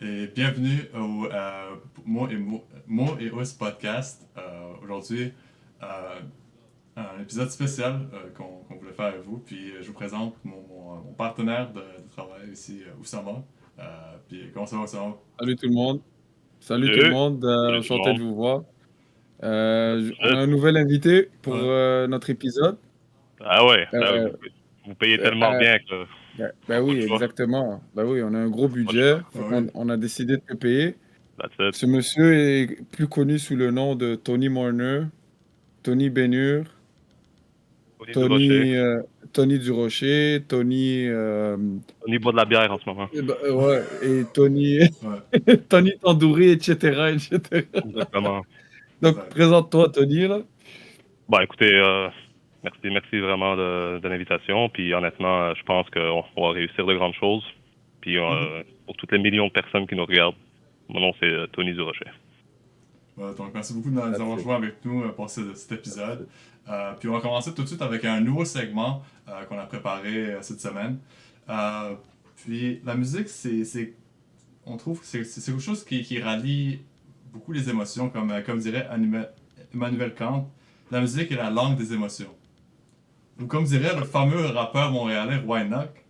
et bienvenue au Mo et Ous podcast. Aujourd'hui, euh, un épisode spécial qu'on voulait faire avec vous. Puis je vous présente mon partenaire de travail ici, Oussama. Puis comment ça va, Oussama? Salut tout le monde. Salut tout le Salut, monde. salut tout le Enchanté monde. de vous voir. On a Good. un nouvel invité pour Ouais, notre épisode. Ah ouais, Euh, vous payez euh, tellement euh, bien que ben pas oui, le choix, exactement. Ben oui, on a un gros pas le budget. choix. Fait ouais, qu'on a décidé de te payer. That's it. Ce monsieur est plus connu sous le nom de Tony Marner, Tony Bénure, Tony Durocher. Tony, Tony Durocher, Tony, Tony boit de la bière en ce moment. ouais, et Tony, ouais, Tony Tandoori, etc., etc. Exactement. Donc, exact. présente-toi, Tony, là. Bon, écoutez, merci vraiment de l'invitation. Puis honnêtement, je pense qu'on va réussir de grandes choses. Puis Mhm. pour toutes les millions de personnes qui nous regardent, mon nom c'est Tony Durocher. Ouais, donc merci beaucoup de nous That's avoir it. joué avec nous pour cet That's épisode. it. Puis on va commencer tout de suite avec un nouveau segment qu'on a préparé cette semaine. Euh, puis la musique, on trouve que c'est quelque chose qui rallie beaucoup les émotions, comme dirait Emmanuel Kant. La musique est la langue des émotions. Ou comme dirait le fameux rappeur montréalais Roy Enoch,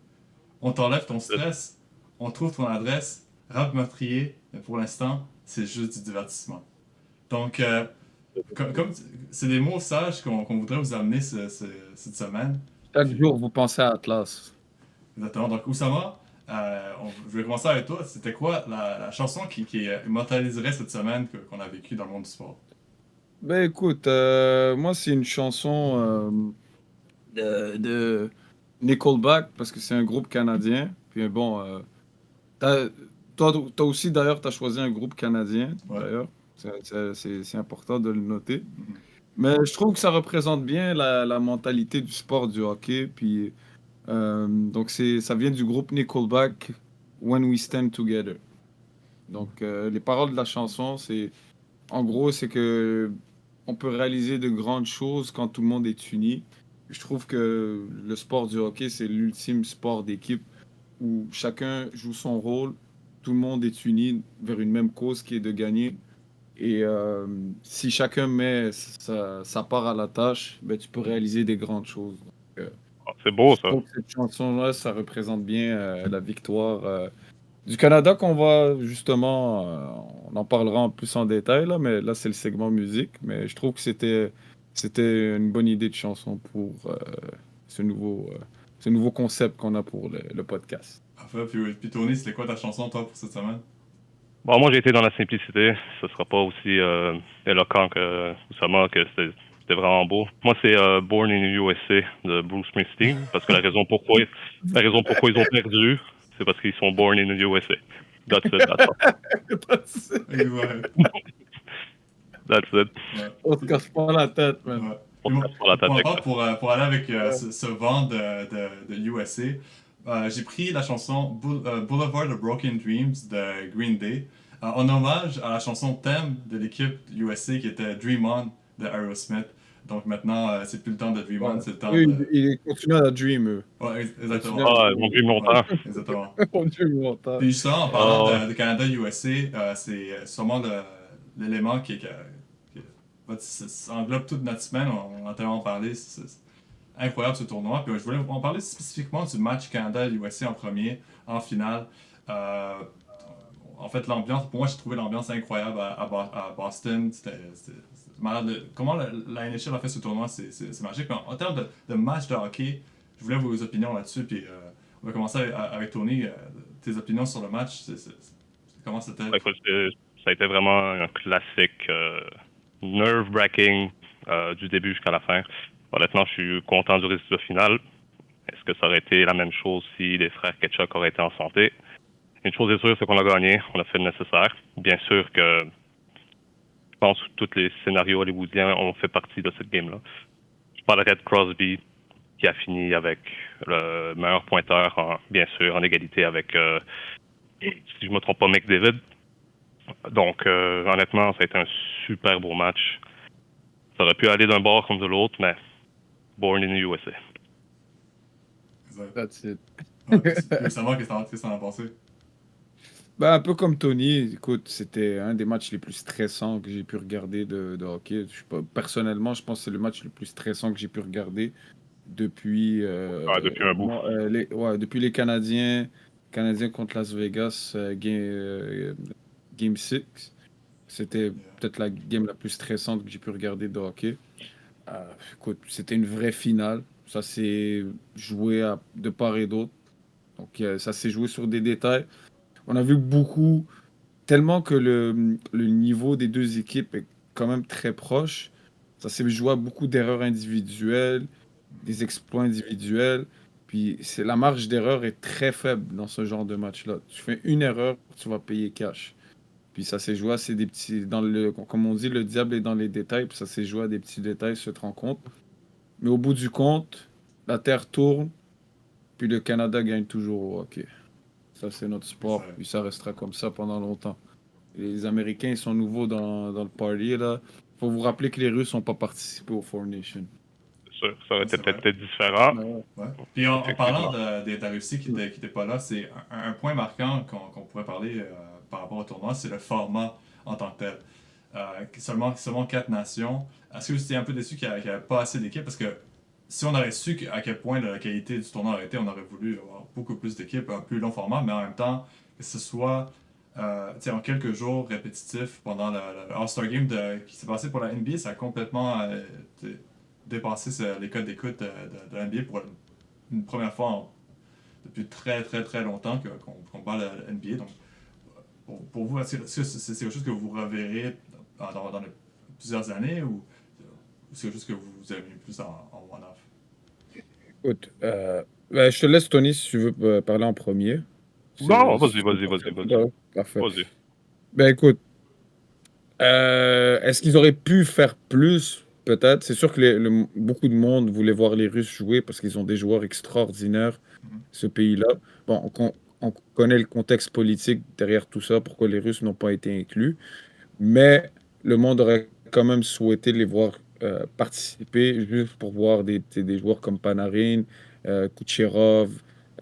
on t'enlève ton stress, on trouve ton adresse, rap meurtrier, mais pour l'instant, c'est juste du divertissement. Donc, c'est des mots sages qu'on voudrait vous amener cette semaine. Chaque Puis, jour, vous pensez à Atlas. exactement. Donc, Oussama, je vais commencer avec toi. C'était quoi la chanson qui immortaliserait cette semaine qu'on a vécue dans le monde du sport? Ben écoute, moi c'est une chanson de Nickelback parce que c'est un groupe canadien. Puis bon, t'as- toi aussi d'ailleurs, tu as choisi un groupe canadien Ouais. d'ailleurs. C'est important de le noter. Mhm. Mais je trouve que ça représente bien la mentalité du sport du hockey. Puis donc ça vient du groupe Nickelback, When We Stand Together. Donc les paroles de la chanson, en gros, c'est que on peut réaliser de grandes choses quand tout le monde est uni. Je trouve que le sport du hockey, c'est l'ultime sport d'équipe où chacun joue son rôle, tout le monde est uni vers une même cause qui est de gagner. Et si chacun met sa part à la tâche, ben, tu peux réaliser des grandes choses. Donc, Ah, c'est beau je ça. trouve que cette chanson-là, ça représente bien la victoire du Canada qu'on va justement, on en parlera en plus en détail là, mais là c'est le segment musique. Mais je trouve que c'était une bonne idée de chanson pour ce nouveau ce nouveau concept qu'on a pour le podcast. Parfait. Puis Tony, c'était quoi ta chanson, toi, pour cette semaine? Bon, moi j'ai été dans la simplicité. Ce sera pas aussi éloquent que Oussama, que c'était vraiment beau. Moi c'est Born in USA de Bruce Springsteen, parce que la raison pourquoi ils ont perdu, c'est parce qu'ils sont born in USA. That's it, that's all. Ouais. That's it. Ouais. On se casse pas la tête, man. Ouais. On Puis se moi, casse pas la tête pour ma avec part, ça. pour aller avec Ouais. ce vent de USA, j'ai pris la chanson Boulevard of Broken Dreams de Green Day en hommage à la chanson thème de l'équipe USA qui était Dream On de Aerosmith. Donc maintenant, c'est plus le temps de Dream Ouais. On, c'est le temps Eux, de. ils continuent à dream, eux. Ouais, Continuent exactement. à Ah, ils ont dream. vu Ouais, longtemps. exactement. On dream longtemps. Puis justement, en parlant Ah, de Canada-USA, c'est sûrement l'élément ça englobe toute notre semaine. On en a tellement parlé. C'est incroyable ce tournoi. Puis je voulais en parler spécifiquement du match Canada-USA en premier, en finale. Euh, En fait, l'ambiance, pour moi, j'ai trouvé l'ambiance incroyable à Boston. C'était malade. Comment la NHL a fait ce tournoi, c'est magique. Mais en termes de match de hockey, je voulais vos opinions là-dessus. Puis on va commencer avec Tony. Tes opinions sur le match, comment c'était? écoute, ça a été vraiment un classique nerve-wracking du début jusqu'à la fin. Honnêtement, je suis content du résultat final. Est-ce que ça aurait été la même chose si les frères Ketchuk auraient été en santé? Une chose est sûre, c'est qu'on a gagné, on a fait le nécessaire. Bien sûr que je pense que tous les scénarios hollywoodiens ont fait partie de cette game-là. Je parlerai de Crosby, qui a fini avec le meilleur pointeur, bien sûr, en égalité avec, si je ne me trompe pas, McDavid. Donc, honnêtement, ça a été un super beau match. Ça aurait pu aller d'un bord comme de l'autre, mais born in USA. Exact. That's it. Ouais. Puis savoir qu'est-ce que t'en as pensé? Bah, un peu comme Tony, écoute, c'était un des matchs les plus stressants que j'ai pu regarder de hockey. Personnellement, je pense que c'est le match le plus stressant que j'ai pu regarder depuis, Depuis un bout. depuis les Canadiens contre Las Vegas, Game 6. C'était Yeah. peut-être la game la plus stressante que j'ai pu regarder de hockey. Écoute, c'était une vraie finale. Ça s'est joué de part et d'autre. Donc, ça s'est joué sur des détails. On a vu beaucoup, tellement que le niveau des deux équipes est quand même très proche. Ça s'est joué à beaucoup d'erreurs individuelles, des exploits individuels. Puis la marge d'erreur est très faible dans ce genre de match-là. Tu fais une erreur, tu vas payer cash. Puis ça s'est joué à des petits, comme on dit, le diable est dans les détails. Puis ça s'est joué à des petits détails, se te rend compte. Mais au bout du compte, la Terre tourne, puis le Canada gagne toujours au hockey. Ça, c'est notre sport, Ça- puis ça restera comme ça pendant longtemps. Les Américains, ils sont nouveaux dans le party, là. Faut vous rappeler que les Russes n'ont pas participé au Four Nations. Ça aurait Ouais, été c'est vrai. peut-être différent, Ouais. Ouais. Puis en parlant effectivement. de la Russie qui était pas là, c'est un point marquant qu'on pourrait parler par rapport au tournoi, c'est le format en tant que tel. Seulement 4 nations. Est-ce que vous étiez un peu déçu qu'il n'y avait pas assez d'équipes? Parce que si on aurait su à quel point la qualité du tournoi aurait été, on aurait voulu avoir beaucoup plus d'équipes, un plus long format, mais en même temps, que ce soit tu sais, en quelques jours répétitifs pendant le All-Star Game qui s'est passé pour la NBA, ça a complètement dépassé les codes d'écoute de la NBA pour une première fois depuis très très très longtemps qu'on parle de la NBA. Donc, pour vous, est-ce que c'est quelque chose que vous reverrez dans plusieurs années ou c'est quelque chose que vous avez mis plus en one-off? Écoute, ben, je te laisse, Tony, si tu veux parler en premier. Non, Si vas-y, tu veux vas-y, pas vas-y, faire- vas-y. Ouais, parfait. Vas-y. Ben écoute, est-ce qu'ils auraient pu faire plus? Peut-être. C'est sûr que beaucoup de monde voulait voir les Russes jouer parce qu'ils ont des joueurs extraordinaires, Mhm. ce pays-là. Bon, on connaît le contexte politique derrière tout ça, pourquoi les Russes n'ont pas été inclus. Mais le monde aurait quand même souhaité les voir participer juste pour voir des joueurs comme Panarin, Kucherov,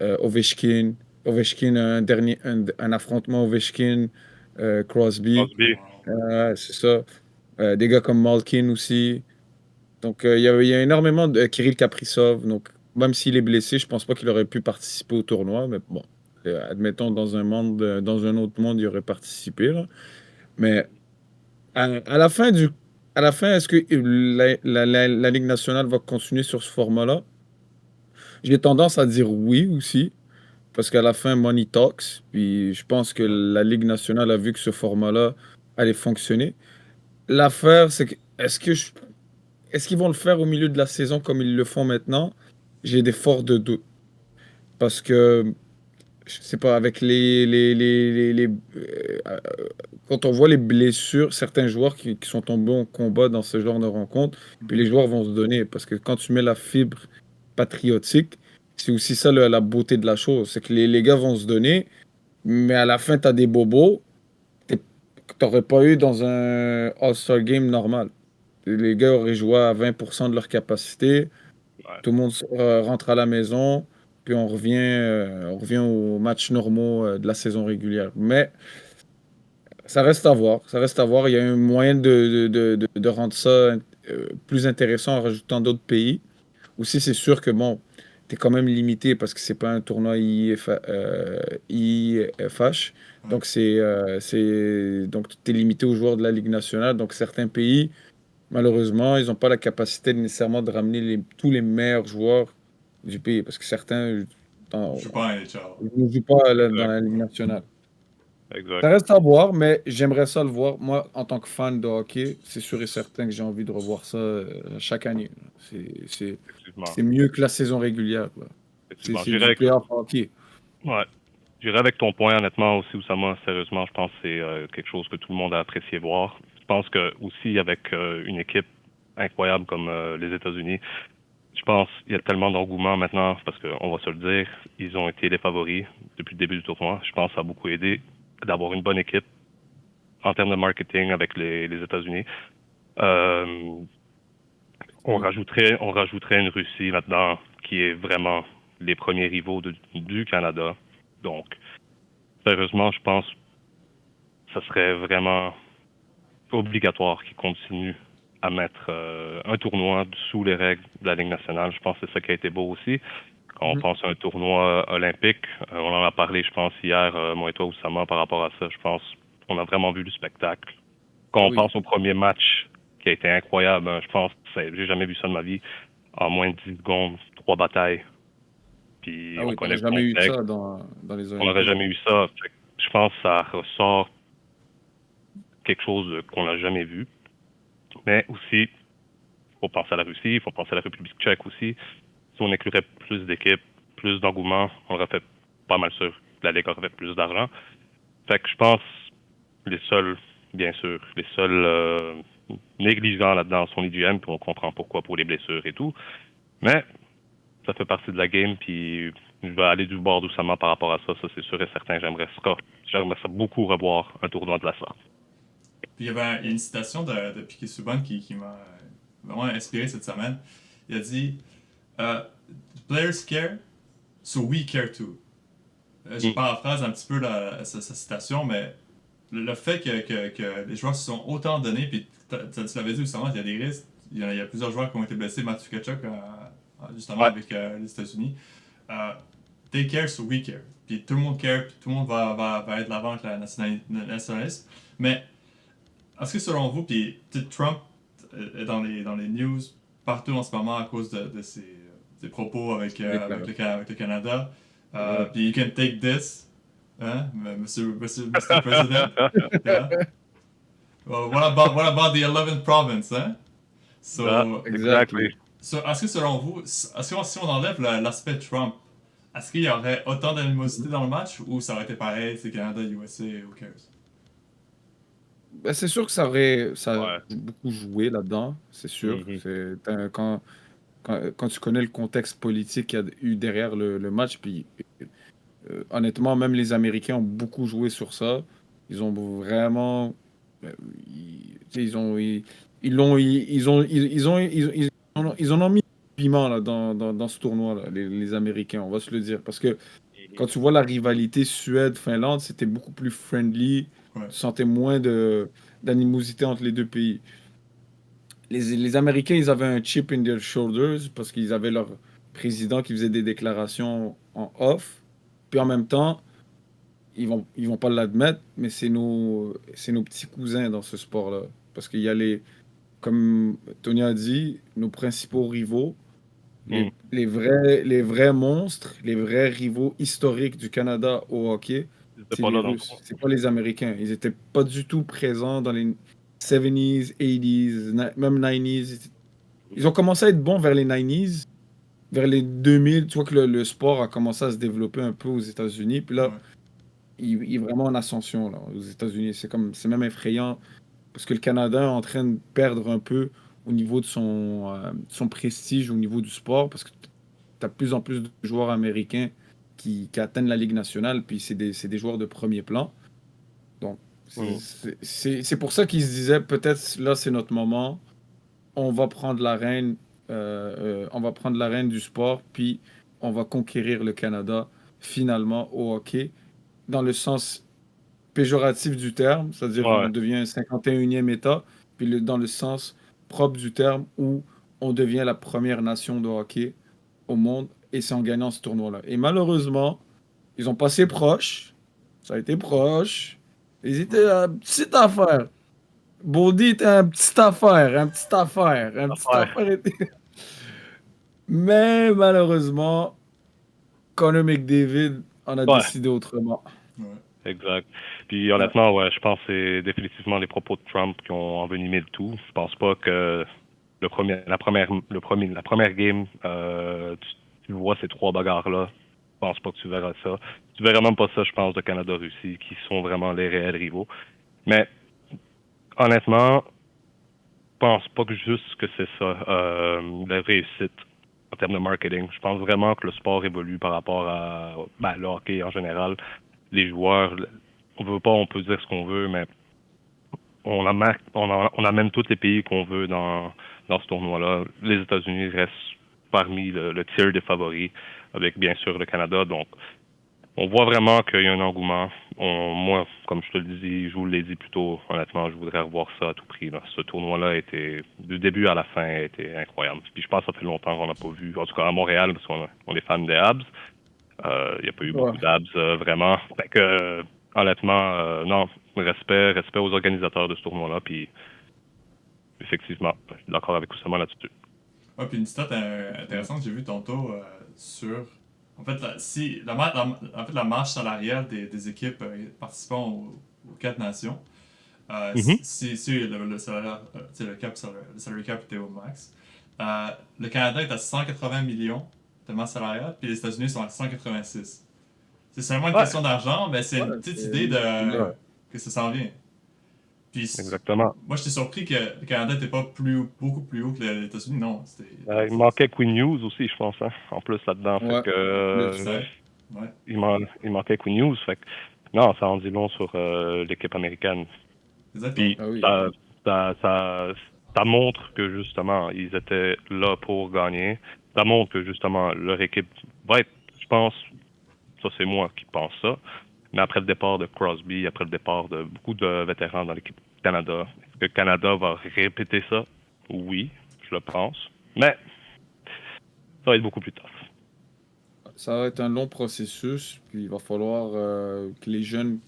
Ovechkin. Ovechkin, un affrontement Ovechkin, Crosby. Crosby. Wow. C'est ça. Des gars comme Malkin aussi. Donc, il y a énormément de Kirill Kaprizov. Donc, même s'il est blessé, je pense pas qu'il aurait pu participer au tournoi. Mais bon, admettons, dans un autre monde, il aurait participé, là. Mais à la fin est-ce que la Ligue nationale va continuer sur ce format-là? J'ai tendance à dire oui aussi, parce qu'à la fin, money talks. Puis je pense que Ouais. la Ligue nationale a vu que ce format-là allait fonctionner. L'affaire, c'est que est-ce qu'ils vont le faire au milieu de la saison comme ils le font maintenant? J'ai des forts de doutes. Parce que, je sais pas, avec quand on voit les blessures, certains joueurs qui sont tombés en combat dans ce genre de rencontre, puis les Mhm. joueurs vont se donner. Parce que quand tu mets la fibre patriotique, c'est aussi ça la beauté de la chose. C'est que les gars vont se donner, mais à la fin, tu as des bobos que t'aurais pas eu dans un All-Star Game normal. Les gars auraient joué à 20% de leur capacité, Ouais. tout le monde rentre à la maison, puis on revient aux matchs normaux de la saison régulière. Mais ça reste à voir. Ça reste à voir. Il y a un moyen de rendre ça plus intéressant en rajoutant d'autres pays. Aussi, c'est sûr que bon, tu es quand même limité parce que c'est pas un tournoi IFH. Ouais. Donc tu es limité aux joueurs de la Ligue nationale. Donc certains pays, malheureusement, ils n'ont pas la capacité nécessairement de ramener tous les meilleurs joueurs du pays parce que certains Je dans- suis pas en NHL. ne jouent pas dans Exact. la Ligue nationale. Exact. Ça reste à voir, mais j'aimerais ça le voir. Moi, en tant que fan de hockey, c'est sûr et certain que j'ai envie de revoir ça chaque année. Effectivement. C'est mieux que la saison régulière, là. Effectivement. C'est du playoff hockey. Ouais. J'irai avec ton point, honnêtement, aussi, Oussama. Sérieusement, je pense que c'est quelque chose que tout le monde a apprécié voir. Je pense que aussi, avec une équipe incroyable comme les États-Unis, je pense qu'il y a tellement d'engouement maintenant, parce qu'on va se le dire, ils ont été les favoris depuis le début du tournoi. Je pense que ça a beaucoup aidé d'avoir une bonne équipe en termes de marketing avec les États-Unis. Euh, on rajouterait une Russie là-dedans qui est vraiment les premiers rivaux du Canada. Donc, sérieusement, je pense ça serait vraiment obligatoire qu'ils continuent à mettre un tournoi sous les règles de la Ligue nationale. Je pense que c'est ça qui a été beau aussi. Quand on pense à un tournoi olympique, on en a parlé, je pense, hier, moi et toi, Oussama, par rapport à ça. Je pense qu'on a vraiment vu du spectacle. Quand on pense au premier match, qui a été incroyable, je pense, j'ai jamais vu ça de ma vie. En moins de 10 secondes, 3 batailles. Puis Ah on oui, connaît t'aurais le jamais eu contexte. ça dans les On n'aurait Olympiques. jamais eu ça. Fait que je pense que ça ressort quelque chose qu'on n'a jamais vu. Mais aussi, il faut penser à la Russie, il faut penser à la République tchèque aussi. Si on inclurait plus d'équipes, plus d'engouement, on aurait fait pas mal sûr. La Ligue aurait fait plus d'argent. Fait que je pense les seuls, bien sûr, les seuls négligents là-dedans sont les GM, puis on comprend pourquoi pour les blessures et tout. Mais ça fait partie de la game, puis je vais aller du bord doucement par rapport à ça, ça c'est sûr et certain. J'aimerais ça beaucoup revoir un tournoi de la sorte. Puis il y a une citation de Piquet Subban qui m'a vraiment inspiré cette semaine. Il a dit Players care, so we care too. Je paraphrase un petit peu sa citation, mais le fait que les joueurs se sont autant donnés, puis tu l'avais dit justement, il y a des risques. Il y a plusieurs joueurs qui ont été blessés, Matthew Tkachuk, justement avec les États-Unis. They care, so we care. Puis tout le monde care, puis tout le monde va être de l'avant avec la nationalisme. Mais est-ce que selon vous, puis Trump est dans les news partout en ce moment à cause de ses propos avec le Canada. Puis you can take this, hein, Mr. President. Yeah. Well, what about the 11th province, hein? So, Exactly. So, est-ce que selon vous, si on enlève l'aspect Trump, est-ce qu'il y aurait autant d'animosité dans le match ou ça aurait été pareil, c'est Canada, USA, who cares? Ben, c'est sûr que ça a beaucoup joué là-dedans, c'est sûr. Quand tu connais le contexte politique qu'il y a eu derrière le match, puis honnêtement, même les Américains ont beaucoup joué sur ça. Ils ont vraiment, ils ont, ils l'ont, ils en ont mis du piment là dans ce tournoi-là, les Américains, on va se le dire, parce que quand tu vois la rivalité Suède-Finlande, c'était beaucoup plus friendly. Ouais. Tu sentais moins d'animosité entre les deux pays. Les Américains, ils avaient un chip in their shoulders parce qu'ils avaient leur président qui faisait des déclarations en off. Puis en même temps, ils vont pas l'admettre, mais c'est nos petits cousins dans ce sport-là. Parce qu'il y a comme Tony a dit, nos principaux rivaux, les vrais monstres, les vrais rivaux historiques du Canada au hockey, c'est les Russes. C'est pas les Américains. Ils étaient pas du tout présents dans les 70s, 80s, même 90s. Ils ont commencé à être bons vers les 90s, vers les 2000. Tu vois que le sport a commencé à se développer un peu aux États-Unis. Puis là, il est vraiment en ascension là, aux États-Unis. C'est même effrayant parce que le Canada est en train de perdre un peu au niveau de son prestige, au niveau du sport, parce que tu as de plus en plus de joueurs américains qui atteignent la Ligue nationale, puis c'est des joueurs de premier plan. Donc, c'est pour ça qu'ils se disaient, peut-être là, c'est notre moment, on va prendre la reine, du sport, puis on va conquérir le Canada, finalement, au hockey, dans le sens péjoratif du terme, c'est-à-dire on devient un 51e État, puis dans le sens propre du terme où on devient la première nation de hockey au monde, et c'est en gagnant ce tournoi-là. Et malheureusement, ils ont passé proche, ça a été proche, ils étaient à une petite affaire. Boldy était à une petite affaire. Mais malheureusement, Connor McDavid en a décidé autrement. Exact. Puis honnêtement, je pense que c'est définitivement les propos de Trump qui ont envenimé le tout. Je pense pas que la première game, tu vois ces 3 bagarres-là. Je pense pas que tu verras ça. Tu verras même pas ça, je pense, de Canada-Russie, qui sont vraiment les réels rivaux. Mais honnêtement, je pense pas que juste que c'est ça, la réussite en termes de marketing. Je pense vraiment que le sport évolue par rapport à le hockey en général. Les joueurs, on peut dire ce qu'on veut, mais on amène tous les pays qu'on veut dans ce tournoi-là. Les États-Unis restent parmi le tiers des favoris, avec bien sûr le Canada. Donc, on voit vraiment qu'il y a un engouement moi, comme je te le dis, je vous l'ai dit plus tôt, honnêtement, je voudrais revoir ça à tout prix. Là. Ce tournoi-là était, du début à la fin, était incroyable. Puis je pense que ça fait longtemps qu'on n'a pas vu, en tout cas à Montréal, parce qu'on est fan des Habs. Il n'y a pas eu Ouais. beaucoup d'Habs, vraiment. Fait que, honnêtement, non, respect aux organisateurs de ce tournoi-là. Puis effectivement, je suis d'accord avec Oussama là-dessus. Ouais, puis une stat intéressante que j'ai vue tantôt sur. En fait, en fait, la marge salariale des équipes participant aux quatre nations, Mhm. si le salaire, tu sais, le salary cap était au max, le Canada est à 180 millions de masse salariale, puis les États-Unis sont à 186. C'est seulement une Ouais, question d'argent, mais c'est Ouais, une petite c'est idée là. que ça s'en vient. Puis exactement. moi, j'étais surpris que le Canada n'était pas beaucoup plus haut que les États-Unis. Non, Il manquait Queen News aussi, je pense, hein, en plus là-dedans. Fait Ouais, que, en plus. peut-être. Ouais, il manquait Queen News. Fait que, non, ça en dit long sur l'équipe américaine. exactement. Puis Ah oui. ça montre que justement, ils étaient là pour gagner. Ça montre que justement, leur équipe va être, je pense, ça c'est moi qui pense ça, mais après le départ de Crosby, après le départ de beaucoup de vétérans dans l'équipe du Canada, est-ce que le Canada va répéter ça? Oui, je le pense. Mais ça va être beaucoup plus tough. Ça va être un long processus, puis il va falloir que les jeunes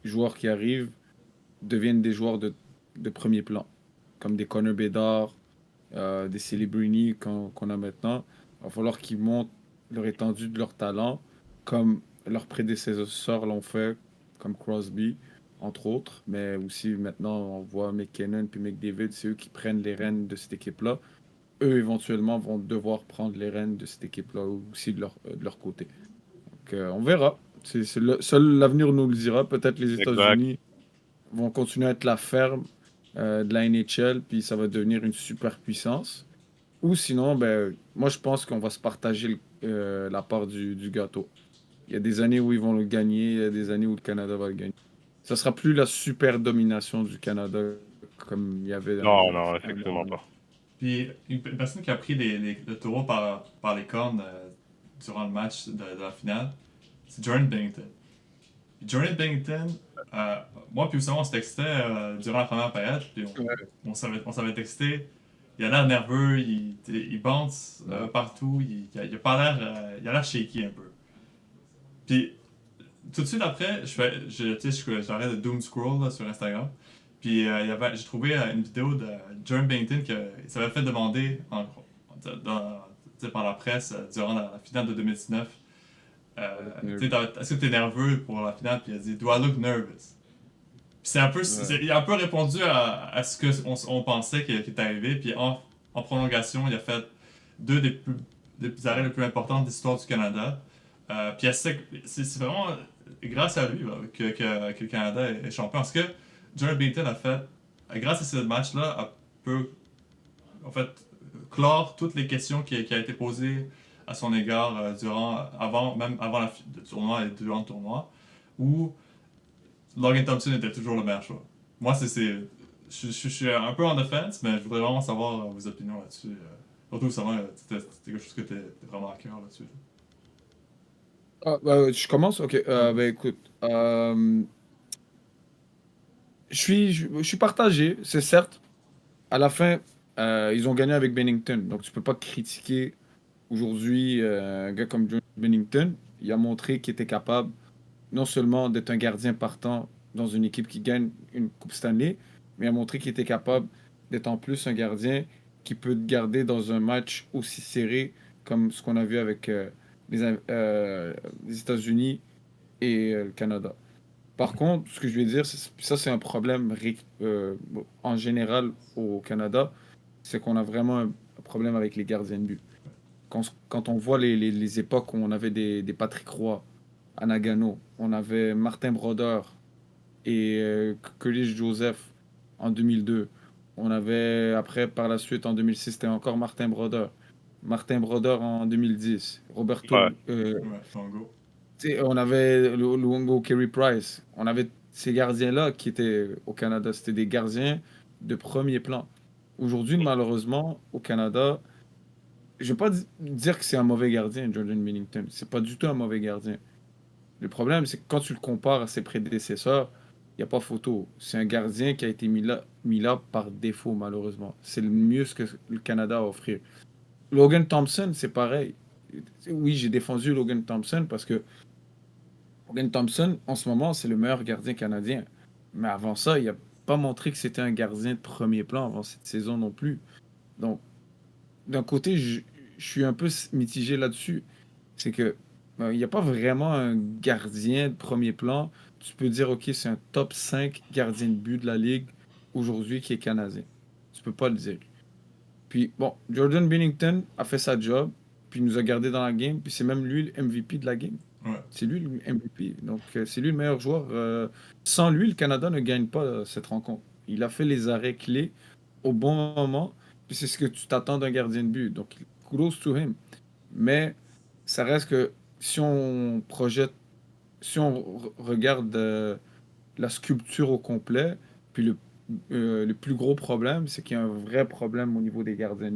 joueurs qui arrivent deviennent des joueurs de premier plan, comme des Connor Bedard, des Celebrini qu'on a maintenant. Il va falloir qu'ils montent leur étendue de leur talent, comme leurs prédécesseurs l'ont fait, comme Crosby, entre autres. Mais aussi maintenant, on voit McKinnon puis McDavid, c'est eux qui prennent les rênes de cette équipe-là. Eux, éventuellement, vont devoir prendre les rênes de cette équipe-là aussi de leur côté. Donc, on verra. Seul l'avenir nous le dira. Peut-être les Exact. États-Unis vont continuer à être la ferme de la NHL, puis ça va devenir une superpuissance. Ou sinon, ben, moi, je pense qu'on va se partager la part du gâteau. Il y a des années où ils vont le gagner, il y a des années où le Canada va le gagner. Ça sera plus la super domination du Canada comme il y avait Non, non, à un effectivement moment. pas. Puis une personne qui a pris le taureau par les cornes durant le match de la finale, c'est Jordan Bennington. Puis Jordan Bennington, moi puis Oussama, on se textait durant la première période, puis Ouais. on s'avait texté. Il a l'air nerveux, il bounce Ouais. partout, il a pas l'air, il a l'air shaky un peu. Puis tout de suite après, tu sais, j'arrête de doom scroll là, sur Instagram. Puis j'ai trouvé une vidéo de Jordan Bennington qui s'avait fait demander dans- tu sais, par la presse durant la finale de 2019. Tu sais, est-ce que tu es nerveux pour la finale? Puis il a dit, Do I look nervous? Puis Ouais. il a un peu répondu à ce on pensait qui est arrivé. Puis en prolongation, il a fait deux des arrêts les plus importants de l'histoire du Canada. Puis c'est vraiment grâce à lui là, que le Canada est champion. Parce que Jordan Bennington a fait, grâce à ce match-là, a pu en fait clore toutes les questions qui a été posées à son égard même avant le tournoi et durant le tournoi, où Logan Thompson était toujours le meilleur choix. Moi, je suis un peu en défense, mais je voudrais vraiment savoir vos opinions là-dessus. Surtout, ça c'était quelque chose que t'es vraiment à cœur là-dessus. Ah, bah, je commence? Ok. Ouais, Ben, écoute, je suis partagé. C'est certes, à la fin, ils ont gagné avec Bennington. Donc, tu peux pas critiquer aujourd'hui un gars comme John Bennington. Il a montré qu'il était capable non seulement d'être un gardien partant dans une équipe qui gagne une Coupe Stanley, mais il a montré qu'il était capable d'être en plus un gardien qui peut te garder dans un match aussi serré comme ce qu'on a vu avec les États-Unis et le Canada. Par contre, ce que je vais dire, ça c'est un problème en général au Canada, c'est qu'on a vraiment un problème avec les gardiens de but. Quand on voit les époques où on avait des Patrick Roy à Nagano, on avait Martin Brodeur et Curtis Joseph en 2002. On avait, après, par la suite, en 2006, c'était encore Martin Brodeur. Martin Brodeur en 2010. Ouais. ouais, Congo. Tu sais, on avait Luongo Carey Price. On avait ces gardiens-là qui étaient au Canada. C'était des gardiens de premier plan. Aujourd'hui, malheureusement, au Canada, je vais pas dire que c'est un mauvais gardien, Jordan Bennington. C'est pas du tout un mauvais gardien. Le problème, c'est que quand tu le compares à ses prédécesseurs, il n'y a pas photo. C'est un gardien qui a été mis là par défaut, malheureusement. C'est le mieux ce que le Canada a offert. Logan Thompson, c'est pareil. Oui, j'ai défendu Logan Thompson parce que Logan Thompson, en ce moment, c'est le meilleur gardien canadien. Mais avant ça, il n'a pas montré que c'était un gardien de premier plan avant cette saison non plus. Donc, d'un côté, je suis un peu mitigé là-dessus. C'est que il n'y a pas vraiment un gardien de premier plan. Tu peux dire, OK, c'est un top 5 gardien de but de la Ligue aujourd'hui qui est canadien. Tu peux pas le dire. Puis, bon, Jordan Binnington a fait sa job, puis il nous a gardé dans la game, puis c'est même lui le MVP de la game. Ouais. C'est lui le MVP. Donc, c'est lui le meilleur joueur. Sans lui, le Canada ne gagne pas cette rencontre. Il a fait les arrêts clés au bon moment, puis c'est ce que tu t'attends d'un gardien de but. Donc, kudos to him. Mais ça reste que si on projette, si on regarde la sculpture au complet, puis le plus gros problème, c'est qu'il y a un vrai problème au niveau des gardiens.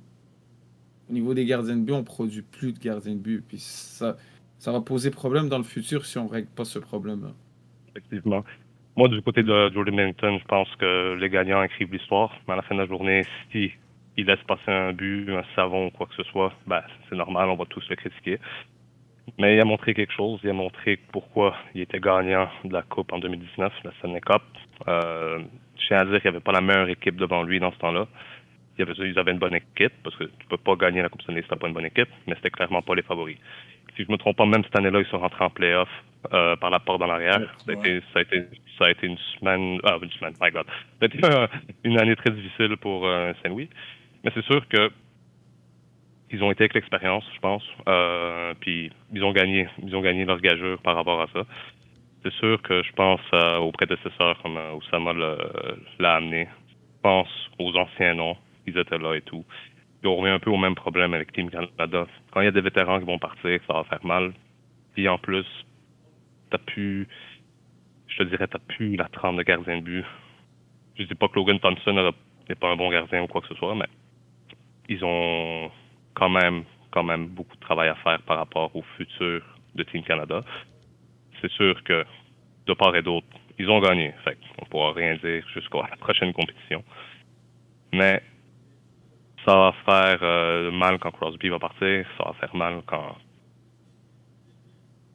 Au niveau des gardiens de but, on produit plus de gardiens de but. Puis ça va poser problème dans le futur si on règle pas ce problème-là. Effectivement. Moi, du côté de Jordan Binnington, je pense que les gagnants écrivent l'histoire. Mais à la fin de la journée, si il laisse passer un but, un savon ou quoi que ce soit, ben, c'est normal, on va tous le critiquer. Mais il a montré quelque chose. Il a montré pourquoi il était gagnant de la Coupe en 2019, la Stanley Cup. Je tiens à dire qu'il n'y avait pas la meilleure équipe devant lui dans ce temps-là. Ils avaient une bonne équipe, parce que tu peux pas gagner la Coupe Stanley si t'as pas une bonne équipe, mais c'était clairement pas les favoris. Si je me trompe pas, même cette année-là, ils sont rentrés en playoff par la porte dans l'arrière. Ouais. Ça a été une semaine, my God. Ça a été une année très difficile pour Saint-Louis. Mais c'est sûr que ils ont été avec l'expérience, je pense. Puis ils ont gagné leur gageure par rapport à ça. C'est sûr que je pense aux prédécesseurs comme Oussama l'a amené. Je pense aux anciens noms, ils étaient là et tout. Puis on revient un peu au même problème avec Team Canada. Quand il y a des vétérans qui vont partir, ça va faire mal. Puis en plus, je te dirais, t'as plus la trempe de gardien de but. Je dis pas que Logan Thompson n'est pas un bon gardien ou quoi que ce soit, mais ils ont quand même beaucoup de travail à faire par rapport au futur de Team Canada. C'est sûr que de part et d'autre, ils ont gagné. Fait qu'on pourra rien dire jusqu'à la prochaine compétition. Mais ça va faire mal quand Crosby va partir. Ça va faire mal quand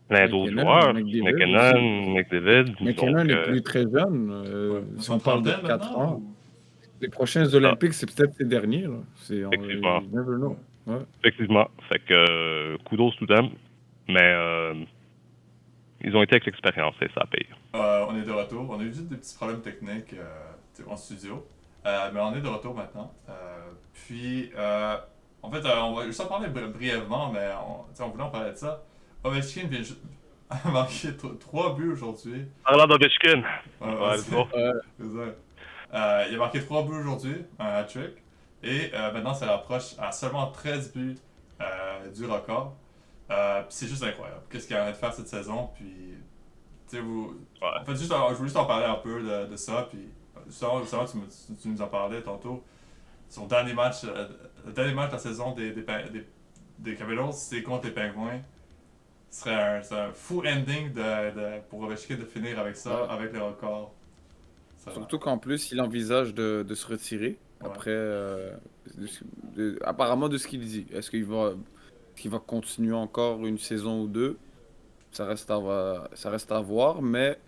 plein d'autres joueurs, McDavid. McKinnon n'est plus très jeune. Ouais. Si Dans on une parle de trentaine 4 maintenant ans. ou... Les prochains ça, Olympiques, c'est peut-être les derniers. Là. effectivement. You never know. Ouais. Effectivement. Fait que kudos to them. Mais ils ont été avec l'expérience et ça paye. On est de retour. On a eu juste des petits problèmes techniques en studio. Mais on est de retour maintenant. En fait, on va juste en parler brièvement, mais on voulait en parler de ça. Ovechkin vient marquer 3 buts aujourd'hui. Parlant d'Ovechkin. C'est ça. Il a marqué 3 buts aujourd'hui, un hat-trick. Et maintenant, ça rapproche à seulement 13 buts du record. Puis c'est juste incroyable. Qu'est-ce qu'il arrête de faire cette saison. Puis, tu sais, en fait, je voulais juste en parler un peu de ça. Puis, tu nous en parlais tantôt. Son dernier match, le dernier match de la saison des Capitals, c'est contre les Pingouins. Ce serait un fou ending pour Ovechkin de finir avec ça, avec le record. Surtout qu'en plus, il envisage de se retirer après, apparemment de ce qu'il dit. Est-ce qu'il va continuer encore une saison ou deux? Ça reste à voir, mais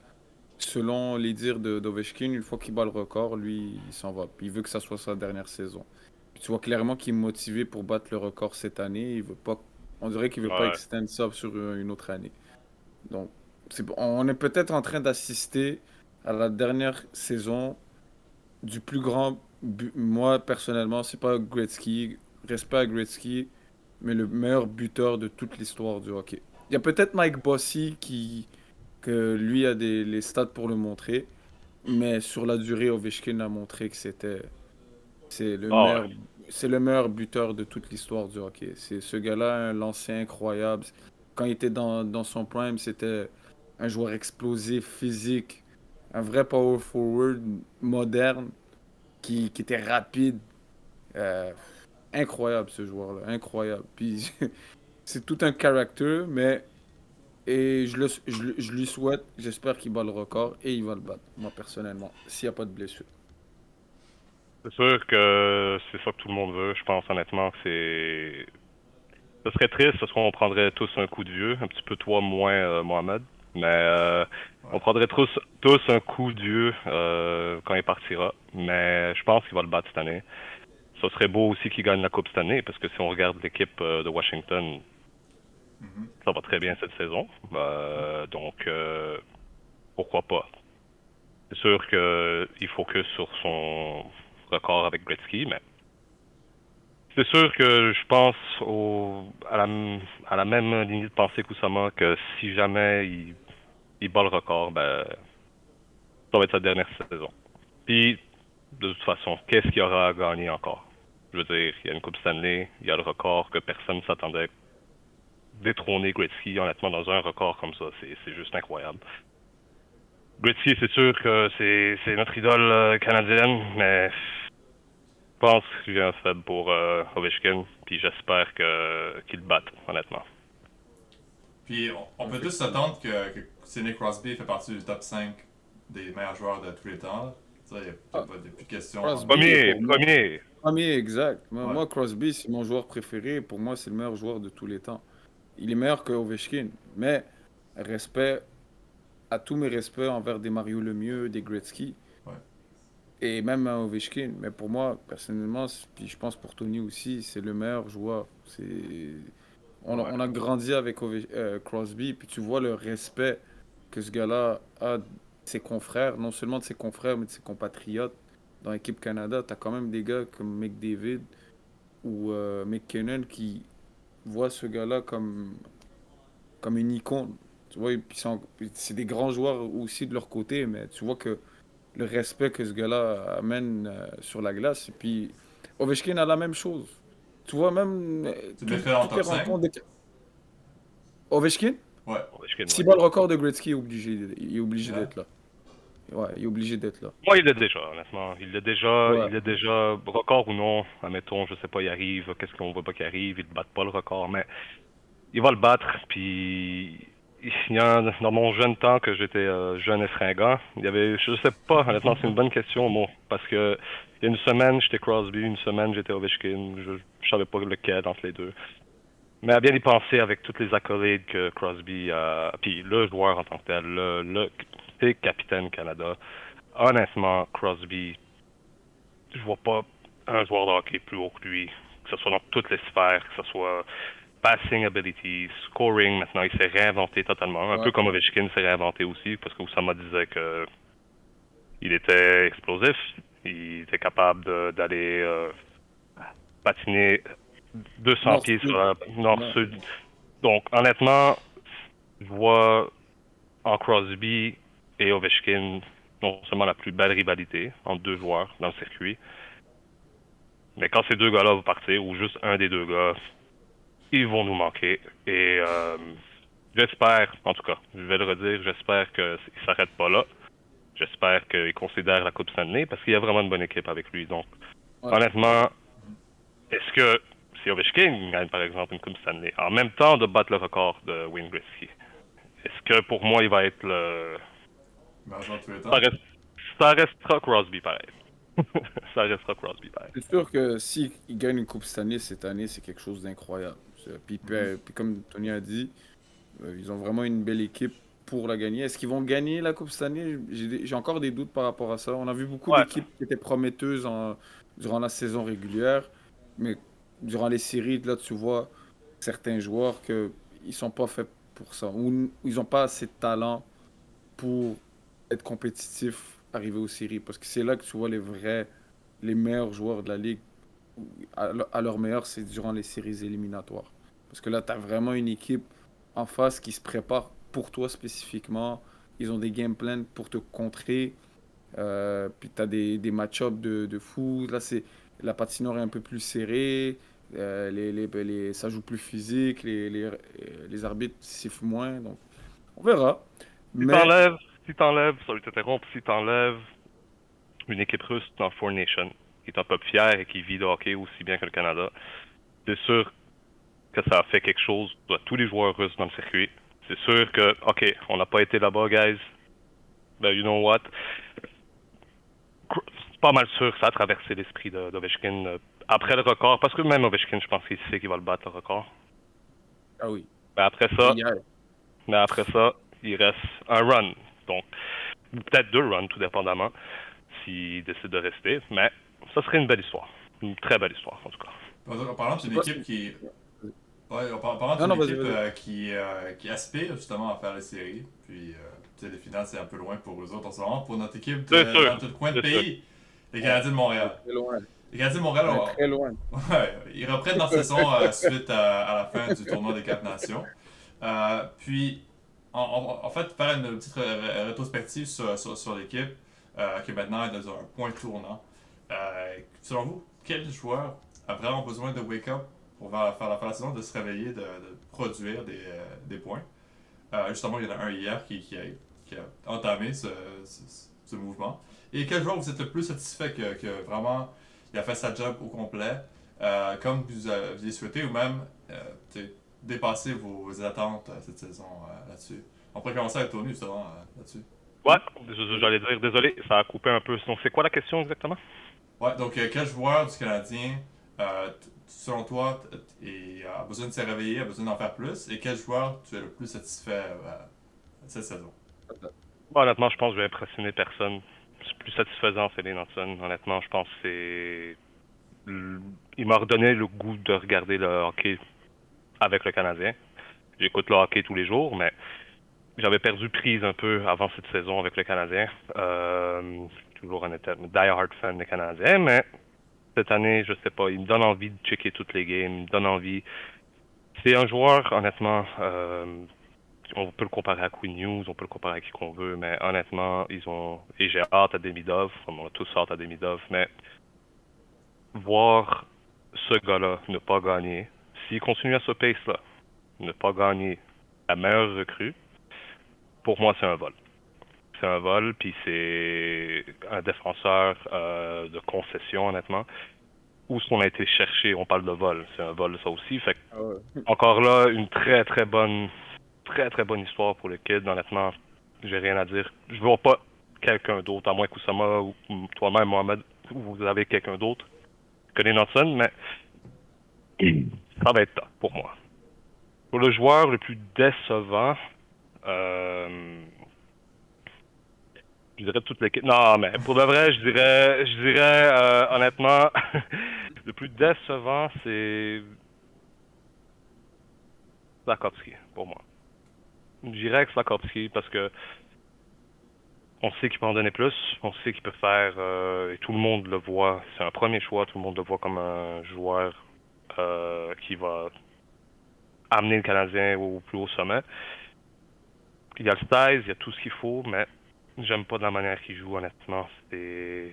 selon les dires d'Ovechkin, une fois qu'il bat le record, lui, il s'en va. Puis il veut que ça soit sa dernière saison. Puis tu vois clairement qu'il est motivé pour battre le record cette année. Il veut pas, on dirait qu'il veut pas extendre ça sur une autre année. Donc, on est peut-être en train d'assister à la dernière saison du plus grand. Moi, personnellement, c'est pas Gretzky, respect à Gretzky, mais le meilleur buteur de toute l'histoire du hockey. Il y a peut-être Mike Bossy que lui a les stats pour le montrer, mais sur la durée, Ovechkin a montré que c'est le meilleur, c'est le meilleur buteur de toute l'histoire du hockey. C'est ce gars-là, un lanceur incroyable. Quand il était dans son prime, c'était un joueur explosif, physique, un vrai power forward moderne qui était rapide. Euh, Incroyable ce joueur-là, incroyable. Puis c'est tout un caractère, mais Et je lui souhaite, j'espère qu'il bat le record et il va le battre, moi personnellement, s'il n'y a pas de blessure. C'est sûr que c'est ça que tout le monde veut. Je pense honnêtement que c'est. Ce serait triste parce qu'on prendrait tous un coup de vieux, un petit peu toi moins Mohamed, mais on Ouais. prendrait tous un coup de vieux quand il partira. Mais je pense qu'il va le battre cette année. Ce serait beau aussi qu'il gagne la Coupe cette année parce que si on regarde l'équipe de Washington, Mhm. ça va très bien cette saison. Donc pourquoi pas. C'est sûr qu'il focus sur son record avec Gretzky, mais c'est sûr que je pense à la même ligne de pensée qu'Oussama que si jamais il bat le record, ben, ça va être sa dernière saison. Puis, de toute façon, qu'est-ce qu'il y aura à gagner encore? Je veux dire, il y a une Coupe Stanley, il y a le record que personne ne s'attendait détrôner Gretzky, honnêtement, dans un record comme ça. C'est juste incroyable. Gretzky, c'est sûr que c'est notre idole canadienne, mais je pense que j'ai un faible pour Ovechkin, puis j'espère qu'il le batte, honnêtement. Puis on peut tous s'attendre que Sidney Crosby fait partie du top 5 des meilleurs joueurs de tous les temps. Là. Ça, il n'y a, Ah, pas de plus de question. Crosby, Premier, pour moi, premier. premier exact. Ouais. Moi, Crosby, c'est mon joueur préféré. Pour moi, c'est le meilleur joueur de tous les temps. Il est meilleur que Ovechkin. Mais respect, à tous mes respects envers des Mario Lemieux, des Gretzky Ouais. et même un Ovechkin. Mais pour moi, personnellement, puis je pense pour Tony aussi, c'est le meilleur joueur. Ouais. On a grandi avec Crosby, puis tu vois le respect que ce gars-là a de ses confrères, non seulement de ses confrères, mais de ses compatriotes. Dans l'équipe Canada, tu as quand même des gars comme McDavid ou McKinnon qui voient ce gars-là comme une icône. Tu vois, c'est des grands joueurs aussi de leur côté, mais tu vois que le respect que ce gars-là amène sur la glace. Et puis, Ovechkin a la même chose. Tu vois, même Tu le mettrais dans le toutes les top 5? rencontres. Ovechkin, Ouais. Ovechkin, s'il ouais. bat le record de Gretzky, il est obligé Yeah. d'être là. Ouais, il est obligé d'être là. Moi, il l'a déjà, honnêtement. Ouais. Il l'a déjà, record ou non, admettons, je sais pas, il arrive, qu'est-ce qu'on veut pas qu'il arrive, il ne bat pas le record, mais il va le battre, puis il y a dans mon jeune temps que j'étais jeune et fringant, il y avait, je sais pas, honnêtement, c'est une bonne question, moi, parce que il y a une semaine, j'étais Crosby, une semaine, j'étais Ovechkin, je savais pas lequel entre les deux. Mais à bien y penser avec toutes les accolades que Crosby a, puis le joueur en tant que tel, c'est capitaine Canada. Honnêtement, Crosby, je vois pas un joueur de hockey plus haut que lui, que ce soit dans toutes les sphères, que ce soit passing ability, scoring, maintenant il s'est réinventé totalement, un Ouais. peu comme Ovechkin s'est réinventé aussi, parce que Oussama disait que il était explosif, il était capable d'aller patiner 200 pieds sur Nord-Sud. la Ouais. nord-sud. Donc honnêtement, je vois en Crosby et Ovechkin non seulement la plus belle rivalité entre deux joueurs dans le circuit, mais quand ces deux gars-là vont partir, ou juste un des deux gars, ils vont nous manquer. Et j'espère, en tout cas, je vais le redire, j'espère qu'ils ne s'arrêtent pas là. J'espère qu'ils considèrent la Coupe Stanley parce qu'il y a vraiment une bonne équipe avec lui. Donc, Ouais. honnêtement, est-ce que si Ovechkin gagne par exemple une Coupe Stanley en même temps de battre le record de Wayne Gretzky, est-ce que pour moi il va être le. Meilleur joueur de tous les Ça, temps. ça restera Crosby pareil. Ça restera Crosby pareil. C'est sûr que s'il gagne une Coupe Stanley cette année, c'est quelque chose d'incroyable. Puis comme Tony a dit, ils ont vraiment une belle équipe pour la gagner. Est-ce qu'ils vont gagner la Coupe Stanley? J'ai encore des doutes par rapport à ça. On a vu beaucoup Ouais. d'équipes qui étaient prometteuses durant la saison régulière, mais durant les séries, là, tu vois certains joueurs que ils sont pas faits pour ça, ou ils n'ont pas assez de talent pour être compétitifs, arriver aux séries, parce que c'est là que tu vois les meilleurs joueurs de la ligue à leur meilleur, c'est durant les séries éliminatoires. Parce que là, tu as vraiment une équipe en face qui se prépare pour toi spécifiquement. Ils ont des game plans pour te contrer. Puis tu as des match-ups de fou. Là, la patinoire est un peu plus serrée. Ça joue plus physique. Les arbitres sifflent moins. Donc, on verra. Si Mais t'enlèves, si t'enlèves, sorry de t'interrompre, si t'enlèves une équipe russe dans Four Nations, qui est un peuple fier et qui vit de hockey aussi bien que le Canada, c'est sûr que ça a fait quelque chose à tous les joueurs russes dans le circuit. C'est sûr que, OK, on n'a pas été là-bas, guys. Ben, you know what? C'est pas mal sûr que ça a traversé l'esprit d'Ovechkin après le record, parce que même Ovechkin, je pense qu'il sait qu'il va le battre, le record. Ah oui. Mais après ça, Hier. il reste un run. Donc, peut-être 2 runs, tout dépendamment, s'il décide de rester. Mais ça serait une belle histoire. Une très belle histoire, en tout cas. En parlant d'une équipe qui. Ouais, en parlant Non, d'une non, vas-y, équipe vas-y. qui aspire justement à faire les séries, puis tu sais, les finales c'est un peu loin pour eux autres en ce moment. Pour notre équipe C'est sûr. dans tout le coin de C'est sûr. pays, les Canadiens de Montréal. Très loin. Les Canadiens de Montréal, On est très loin. ouais, ils reprennent leur saison suite à la fin du tournoi des 4 nations. Puis, en fait, faire une petite rétrospective sur l'équipe qui maintenant est dans un point tournant. Selon vous, quel joueur a vraiment besoin de wake-up pour faire la saison, de se réveiller, de produire des points? Justement, il y en a un hier qui a entamé ce mouvement. Et quel joueur vous êtes le plus satisfait que vraiment il a fait sa job au complet, comme vous aviez souhaité, ou même dépasser vos attentes cette saison là-dessus? On pourrait commencer avec Tony justement là-dessus. Ouais, j'allais dire, désolé, ça a coupé un peu. Donc, c'est quoi la question exactement? Ouais, donc quel joueur du Canadien, selon toi, a besoin de se réveiller, a besoin d'en faire plus, et quel joueur tu es le plus satisfait cette saison? Bon, honnêtement, je pense que je vais impressionner personne. C'est plus satisfaisant, c'est Nanson. Honnêtement, je pense que c'est. Il m'a redonné le goût de regarder le hockey avec le Canadien. J'écoute le hockey tous les jours, mais j'avais perdu prise un peu avant cette saison avec le Canadien. Je suis toujours un die-hard fan des Canadiens, mais cette année, je sais pas, il me donne envie de checker toutes les games, il me donne envie. C'est un joueur, honnêtement, on peut le comparer à Queen News, on peut le comparer à qui qu'on veut, mais honnêtement, et j'ai hâte à Demidov, comme on a tous hâte à Demidov, mais voir ce gars-là ne pas gagner, s'il continue à ce pace-là, ne pas gagner la meilleure recrue, pour moi, c'est un vol. C'est un vol, puis c'est un défenseur de concession, honnêtement. Où est-ce qu'on a été chercher? On parle de vol. C'est un vol, ça aussi. Fait que, Ah ouais. encore là, une très, très bonne histoire pour le kid. Honnêtement, j'ai rien à dire. Je vois pas quelqu'un d'autre, à moins qu'Oussama ou toi-même, Mohamed, ou vous avez quelqu'un d'autre que connaît Nanson, mais ça va être top pour moi. Pour le joueur le plus décevant, je dirais toute l'équipe. Non, mais pour de vrai, je dirais honnêtement, le plus décevant, c'est Slakowski, pour moi. Je dirais que Slakowski, parce que on sait qu'il peut en donner plus, on sait qu'il peut faire, et tout le monde le voit, c'est un premier choix, tout le monde le voit comme un joueur qui va amener le Canadien au plus haut sommet. Il y a le size, il y a tout ce qu'il faut, mais j'aime pas de la manière qu'il joue, honnêtement. C'est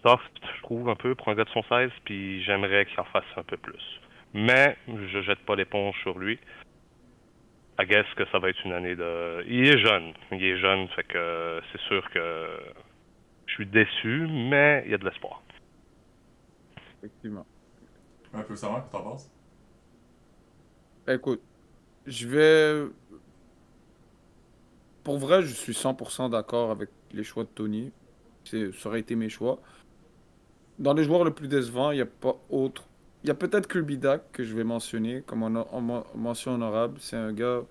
soft, je trouve, un peu, pour un gars de son size, puis j'aimerais qu'il en fasse un peu plus. Mais je jette pas l'éponge sur lui. I guess que ça va être une année de... Il est jeune, fait que c'est sûr que je suis déçu, mais il y a de l'espoir. Effectivement. Un peu savoir, qu'est-ce que t'en penses? Écoute, je vais. Pour vrai, je suis 100% d'accord avec les choix de Tony. Ça aurait été mes choix. Dans les joueurs le plus décevant, il n'y a pas autre. Il y a peut-être Kirby Dak que je vais mentionner comme mention honorable. C'est un gars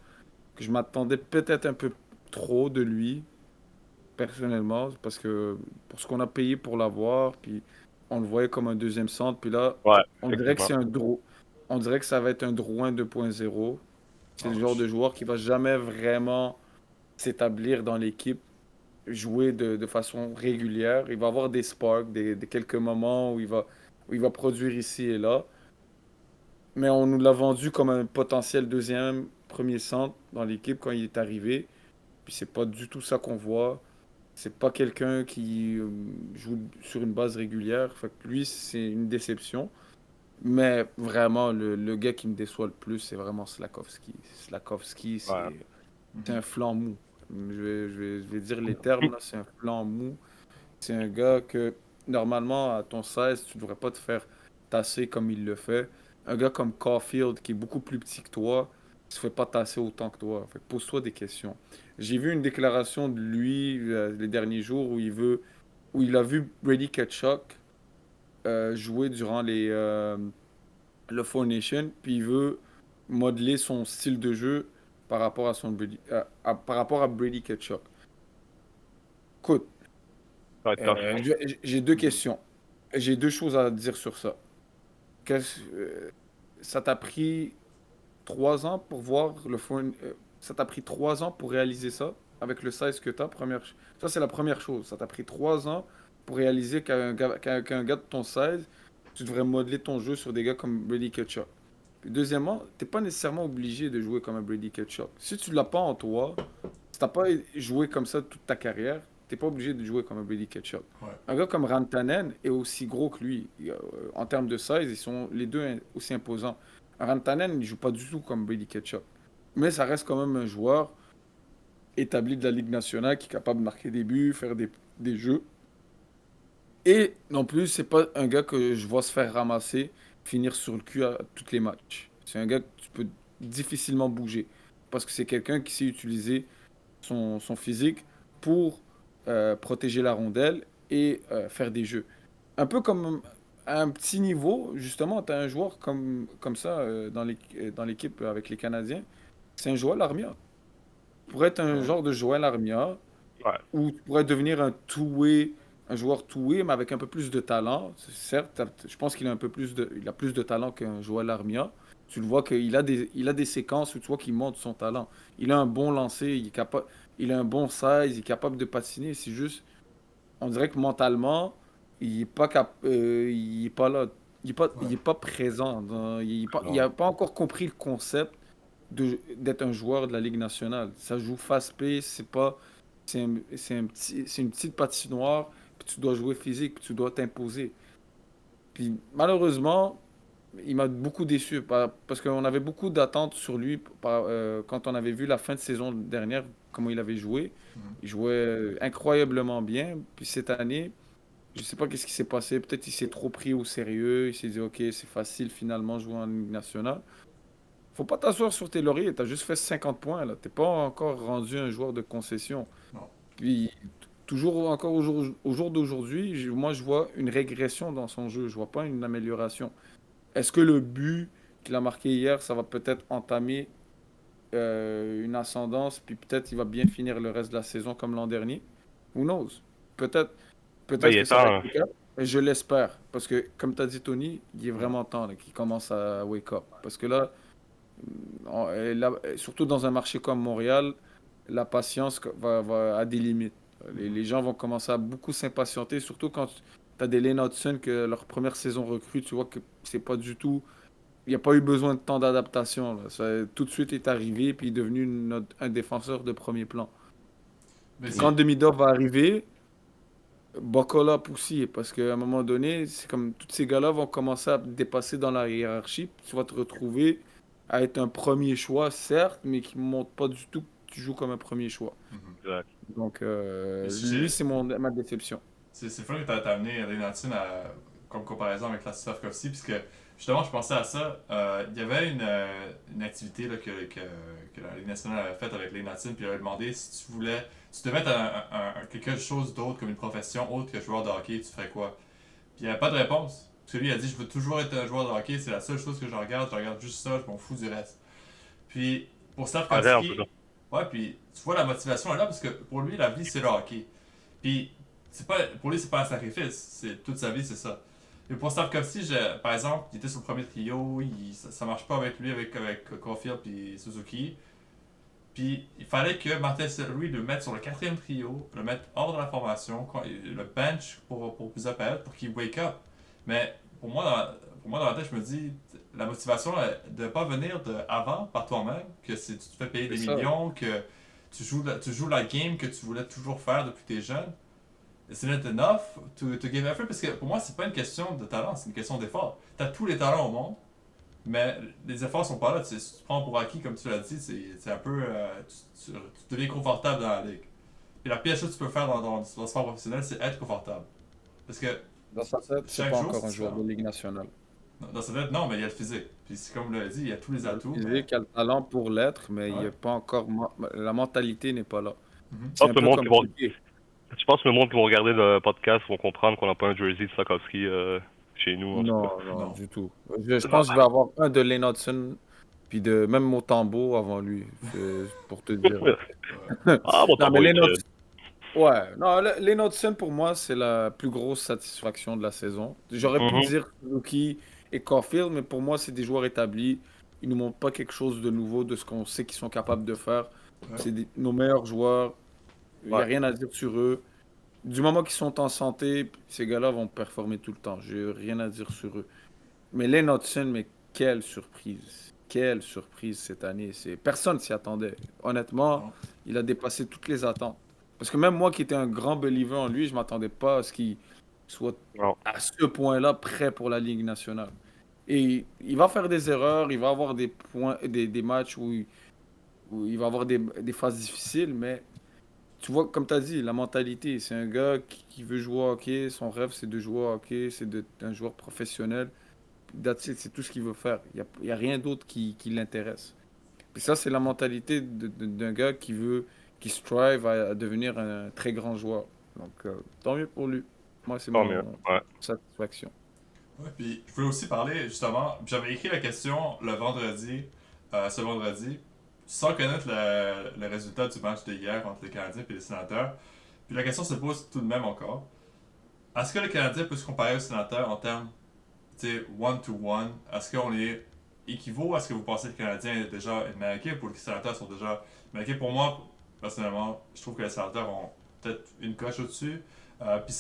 que je m'attendais peut-être un peu trop de lui, personnellement, parce que pour ce qu'on a payé pour l'avoir, puis on le voyait comme un deuxième centre, puis là, Ouais, on dirait que effectivement. on dirait que ça va être un Drouin 2.0. C'est Ah, le ouais, genre de joueur qui va jamais vraiment s'établir dans l'équipe, jouer de façon régulière. Il va avoir des sparks, des quelques moments où il va produire ici et là. Mais on nous l'a vendu comme un potentiel deuxième, premier centre dans l'équipe quand il est arrivé. Puis c'est pas du tout ça qu'on voit. C'est pas quelqu'un qui joue sur une base régulière. Fait que lui, c'est une déception. Mais vraiment, le gars qui me déçoit le plus, c'est vraiment Slakowski. Slakowski, Ouais. c'est un flanc mou. Je vais dire les termes, là, c'est un flanc mou. C'est un gars que, normalement, à ton 16, tu devrais pas te faire tasser comme il le fait. Un gars comme Caulfield, qui est beaucoup plus petit que toi, se fait pas tasser autant que toi. Fait que pose-toi des questions. J'ai vu une déclaration de lui les derniers jours où il a vu Brady Ketchuk jouer durant le Four Nation, puis il veut modeler son style de jeu par rapport à par rapport à Brady Ketchuk. Écoute, Ça va être tough. j'ai deux questions. J'ai deux choses à dire sur ça. Ça t'a pris 3 ans pour voir ça t'a pris 3 ans pour réaliser ça avec le size que t'as. Ça, c'est la première chose. Ça t'a pris 3 ans pour réaliser qu'un gars de ton size, tu devrais modeler ton jeu sur des gars comme Brady Ketchuk. Puis deuxièmement, t'es pas nécessairement obligé de jouer comme un Brady Ketchuk. Si tu l'as pas en toi, si t'as pas joué comme ça toute ta carrière, t'es pas obligé de jouer comme un Brady Ketchuk. Ouais. Un gars comme Rantanen est aussi gros que lui. En termes de size, ils sont les deux aussi imposants. Rantanen, il joue pas du tout comme Brady Ketchuk. Mais ça reste quand même un joueur établi de la Ligue nationale qui est capable de marquer des buts, faire des jeux. Et non plus, c'est pas un gars que je vois se faire ramasser, finir sur le cul à tous les matchs. C'est un gars que tu peux difficilement bouger. Parce que c'est quelqu'un qui sait utiliser son physique pour protéger la rondelle et faire des jeux. Un peu comme à un petit niveau, justement, tu as un joueur comme ça dans l'équipe avec les Canadiens. C'est un Joël Armia. Pourrait être un Ouais. genre de Joël Armia Ouais. ou tu pourrais devenir un joueur two-way, mais avec un peu plus de talent. Certes, je pense qu'il a il a plus de talent qu'un Joël Armia. Tu le vois il a des séquences où tu vois qu'il montre son talent. Il a un bon lancer, il a un bon size, il est capable de patiner. C'est juste, on dirait que mentalement, il est pas là. Ouais. Il est pas présent. Il a pas encore compris le concept d'être un joueur de la Ligue nationale. Ça joue fast-paced, c'est une petite patinoire, puis tu dois jouer physique, puis tu dois t'imposer. Puis malheureusement, il m'a beaucoup déçu parce qu'on avait beaucoup d'attentes sur lui quand on avait vu la fin de saison dernière, comment il avait joué. Mhm. Il jouait incroyablement bien. Puis cette année, je sais pas qu'est-ce qui s'est passé. Peut-être il s'est trop pris au sérieux. Il s'est dit, OK, c'est facile finalement jouer en Ligue nationale. Faut pas t'asseoir sur tes lauriers. T'as juste fait 50 points, là. T'es pas encore rendu un joueur de concession. Non. Puis, toujours encore au jour d'aujourd'hui, moi, je vois une régression dans son jeu. Je vois pas une amélioration. Est-ce que le but qu'il a marqué hier, ça va peut-être entamer une ascendance, puis peut-être il va bien finir le reste de la saison comme l'an dernier? Who knows? Peut-être, Ben, il peut-être que est ça va être temps. le cas. Et je l'espère. Parce que, comme tu as dit, Tony, il est vraiment temps là, qu'il commence à wake up. Parce que là, surtout dans un marché comme Montréal, la patience a des limites. Les gens vont commencer à beaucoup s'impatienter, surtout quand tu as des Lane Hudson que leur première saison recrue, tu vois que c'est pas du tout. Il n'y a pas eu besoin de temps d'adaptation, là. Tout de suite est arrivé puis est devenu un défenseur de premier plan. Mais Puis quand c'est. Demidov va arriver, buckle up aussi, parce qu'à un moment donné, c'est comme tous ces gars-là vont commencer à te dépasser dans la hiérarchie, puis tu vas te retrouver à être un premier choix, certes, mais qui ne montre pas du tout que tu joues comme un premier choix. Mhm. Exact. Donc, Mais lui, c'est ma déception. c'est fun que t'as amené Lane Hudson comme comparaison avec la Slavkovski, puisque justement, je pensais à ça. Il y avait une activité là, que la Ligue nationale avait faite avec Lane Hudson, puis il avait demandé si tu devais être quelque chose d'autre comme une profession autre que joueur de hockey, tu ferais quoi? Puis il n'y avait pas de réponse. Parce que lui, il a dit, je veux toujours être un joueur de hockey, c'est la seule chose que je regarde juste ça, je m'en fous du reste. Puis pour Arrête un peu ça. Slavkovski, ouais, puis tu vois la motivation est là, parce que pour lui, la vie, c'est le hockey. Puis pour lui, c'est pas un sacrifice, toute sa vie, c'est ça. Mais pour Slavkovski, par exemple, il était sur le premier trio, ça marche pas avec lui, avec Caulfield puis Suzuki. Puis il fallait que Martin Saint-Louis le mette sur le quatrième trio, le mette hors de la formation, le bench pour plusieurs périodes pour qu'il wake up. Mais pour moi, dans la tête, je me dis, la motivation de ne pas venir avant par toi-même, que tu te fais payer C'est des ça. millions, que tu joues la game que tu voulais toujours faire depuis que tu es jeune. It's not enough to give effort, parce que pour moi, c'est pas une question de talent, c'est une question d'effort. Tu as tous les talents au monde, mais les efforts sont pas là. Tu prends pour acquis, comme tu l'as dit, c'est un peu. Tu deviens confortable dans la ligue. Et la pire chose que tu peux faire dans le sport professionnel, c'est être confortable. Parce que Dans sa tête, c'est chaque pas jour, encore c'est un joueur de différent. Ligue nationale. Dans sa tête, non, mais il y a le physique. Puis c'est comme vous l'avez dit, il y a tous les Il a le atouts, mais... physique, il a le talent pour l'être, mais il Ouais. est pas encore. La mentalité n'est pas là. Mhm. Je C'est pense un que le peu monde comme qui va, Piqué. je pense que le monde qui va regarder le podcast vont comprendre qu'on n'a pas un jersey de Swarovski chez nous, en tout cas. Non, non, Non. du tout. Je pense que je vais avoir un de Lane Hudson, puis de même Motambo avant lui, pour te dire. Ouais. Ah, bon, Non, t'as mais beau Lane être. Hudson, ouais, non, Lane Hudson, pour moi, c'est la plus grosse satisfaction de la saison. J'aurais pu Mhm. dire Suzuki et Caulfield, mais pour moi, c'est des joueurs établis. Ils nous montrent pas quelque chose de nouveau de ce qu'on sait qu'ils sont capables de faire. Ouais. C'est nos meilleurs joueurs. Il n'y Ouais. a rien à dire sur eux. Du moment qu'ils sont en santé, ces gars-là vont performer tout le temps. J'ai rien à dire sur eux. Mais Lane Hudson, mais quelle surprise. Quelle surprise cette année. Personne s'y attendait. Honnêtement, Non. il a dépassé toutes les attentes. Parce que même moi qui étais un grand believer en lui, je m'attendais pas à ce qu'il soit Non. à ce point-là prêt pour la Ligue nationale. Et il va faire des erreurs, il va avoir des points, des matchs où il va avoir des phases difficiles, mais tu vois, comme tu as dit, la mentalité, c'est un gars qui veut jouer au hockey, son rêve c'est de jouer au hockey, c'est d'être un joueur professionnel. That's it, c'est tout ce qu'il veut faire. Il y a rien d'autre qui l'intéresse. Et ça, c'est la mentalité d'un gars qui strive à devenir un très grand joueur. Donc, tant mieux pour lui. Moi, c'est Tant mieux. mon Ouais. satisfaction. Ouais, puis je voulais aussi parler, justement, j'avais écrit la question le vendredi, ce vendredi, sans connaître le résultat du match d'hier entre les Canadiens et les Sénateurs. Puis la question se pose tout de même encore. Est-ce que le Canadien peut se comparer aux Sénateurs en termes, tu sais, one-to-one? Est-ce qu'on est équivaut? Est-ce que vous pensez que le Canadien est déjà une meilleure équipe ou que les Sénateurs sont déjà une meilleure équipe? Pour moi, personnellement, je trouve que les Sénateurs ont peut-être une coche au-dessus. Puis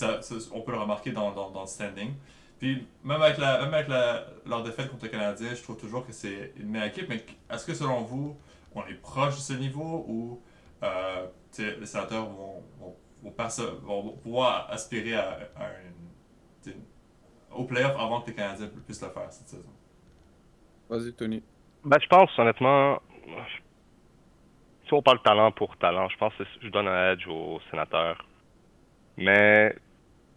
on peut le remarquer dans le standing. Puis même avec leur défaite contre le Canadien, je trouve toujours que c'est une meilleure équipe. Mais est-ce que selon vous, on est proche de ce niveau ou tu sais, les Sénateurs vont pouvoir aspirer à tu sais, au playoff avant que les Canadiens puissent le faire cette saison? Vas-y, Tony. Ben, je pense, honnêtement, si on parle talent pour talent, je pense que je donne un edge aux sénateurs. Mais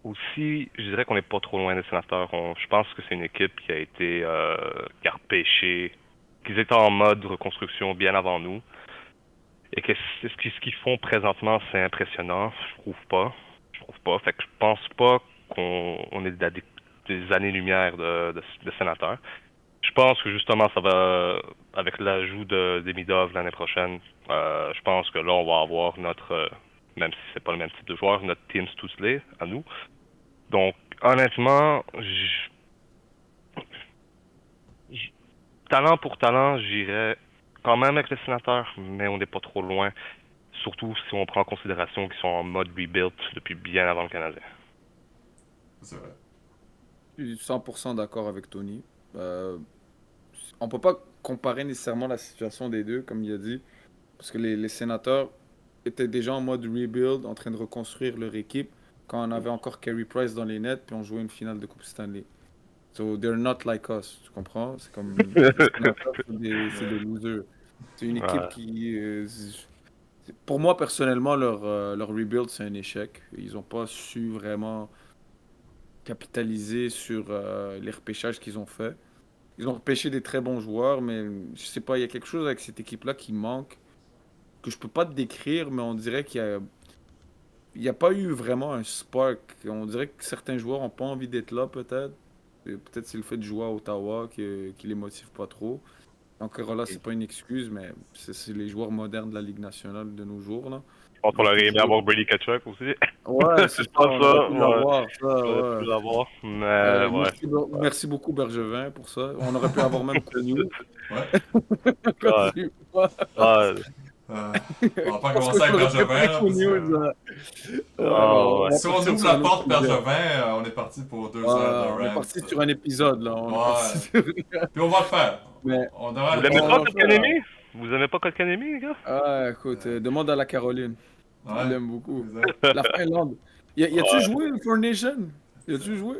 aussi, je dirais qu'on n'est pas trop loin des sénateurs. Je pense que c'est une équipe qui a été qui a repêché, qu'ils étaient en mode reconstruction bien avant nous. Et que ce qu'ils font présentement, c'est impressionnant. Je trouve pas. Je trouve pas. Fait que je pense pas qu'on est à des années-lumière de sénateurs. Je pense que justement, ça va, avec l'ajout de Demidov l'année prochaine, je pense que là, on va avoir notre, même si c'est pas le même type de joueur, notre Team Stutzley à nous. Donc, honnêtement, talent pour talent, j'irais quand même avec les sénateurs, mais on n'est pas trop loin. Surtout si on prend en considération qu'ils sont en mode rebuild depuis bien avant le Canadien. C'est vrai. Je suis 100% d'accord avec Tony. On peut pas comparer nécessairement la situation des deux, comme il a dit, parce que les sénateurs étaient déjà en mode rebuild, en train de reconstruire leur équipe, quand on avait encore Carey Price dans les nets, puis on jouait une finale de Coupe Stanley. So they're not like us, tu comprends? C'est comme les sénateurs, c'est des losers. C'est une équipe Ouais. qui, pour moi personnellement, leur rebuild c'est un échec. Ils n'ont pas su vraiment capitaliser sur les repêchages qu'ils ont fait. Ils ont repêché des très bons joueurs, mais je sais pas, il y a quelque chose avec cette équipe-là qui manque, que je peux pas te décrire, mais on dirait il y a pas eu vraiment un spark. On dirait que certains joueurs ont pas envie d'être là, peut-être. Et peut-être c'est le fait de jouer à Ottawa qui les motive pas trop. Encore là, c'est pas une excuse, mais c'est les joueurs modernes de la Ligue nationale de nos jours, là. Je pense Ils qu'on veulent aurait tout aimé jouer. avoir Brady Kachuk aussi. Ouais, c'est C'est ça, pas on aurait ça, pu ouais. l'avoir, ça, On aurait pu ouais. l'avoir, mais ouais. Merci beaucoup, Bergevin, pour ça. On aurait pu avoir même connu. Ouais. Ouais. Continue. Ouais. Ouais. On va pas Parce que commencer avec j'aurais Bergevin, préféré là, parce News. que Ouais, Ah bon, ouais. on va si on partir ouvre sur la un autre porte sujet. Bergevin, on est parti pour 2 heures de On est rant. parti sur un épisode, là. On est parti Ouais. sur... Puis on va le faire. Mais On Vous devrait l'aimez le pas, on va faire... Kotkaniemi? Vous aimez pas Kotkaniemi, les gars? Ah, écoute, demande à la Caroline. Il Ouais. l'aime beaucoup. Exact. La Finlande. Y a-tu Ouais. joué Four Nation? Y a-tu joué?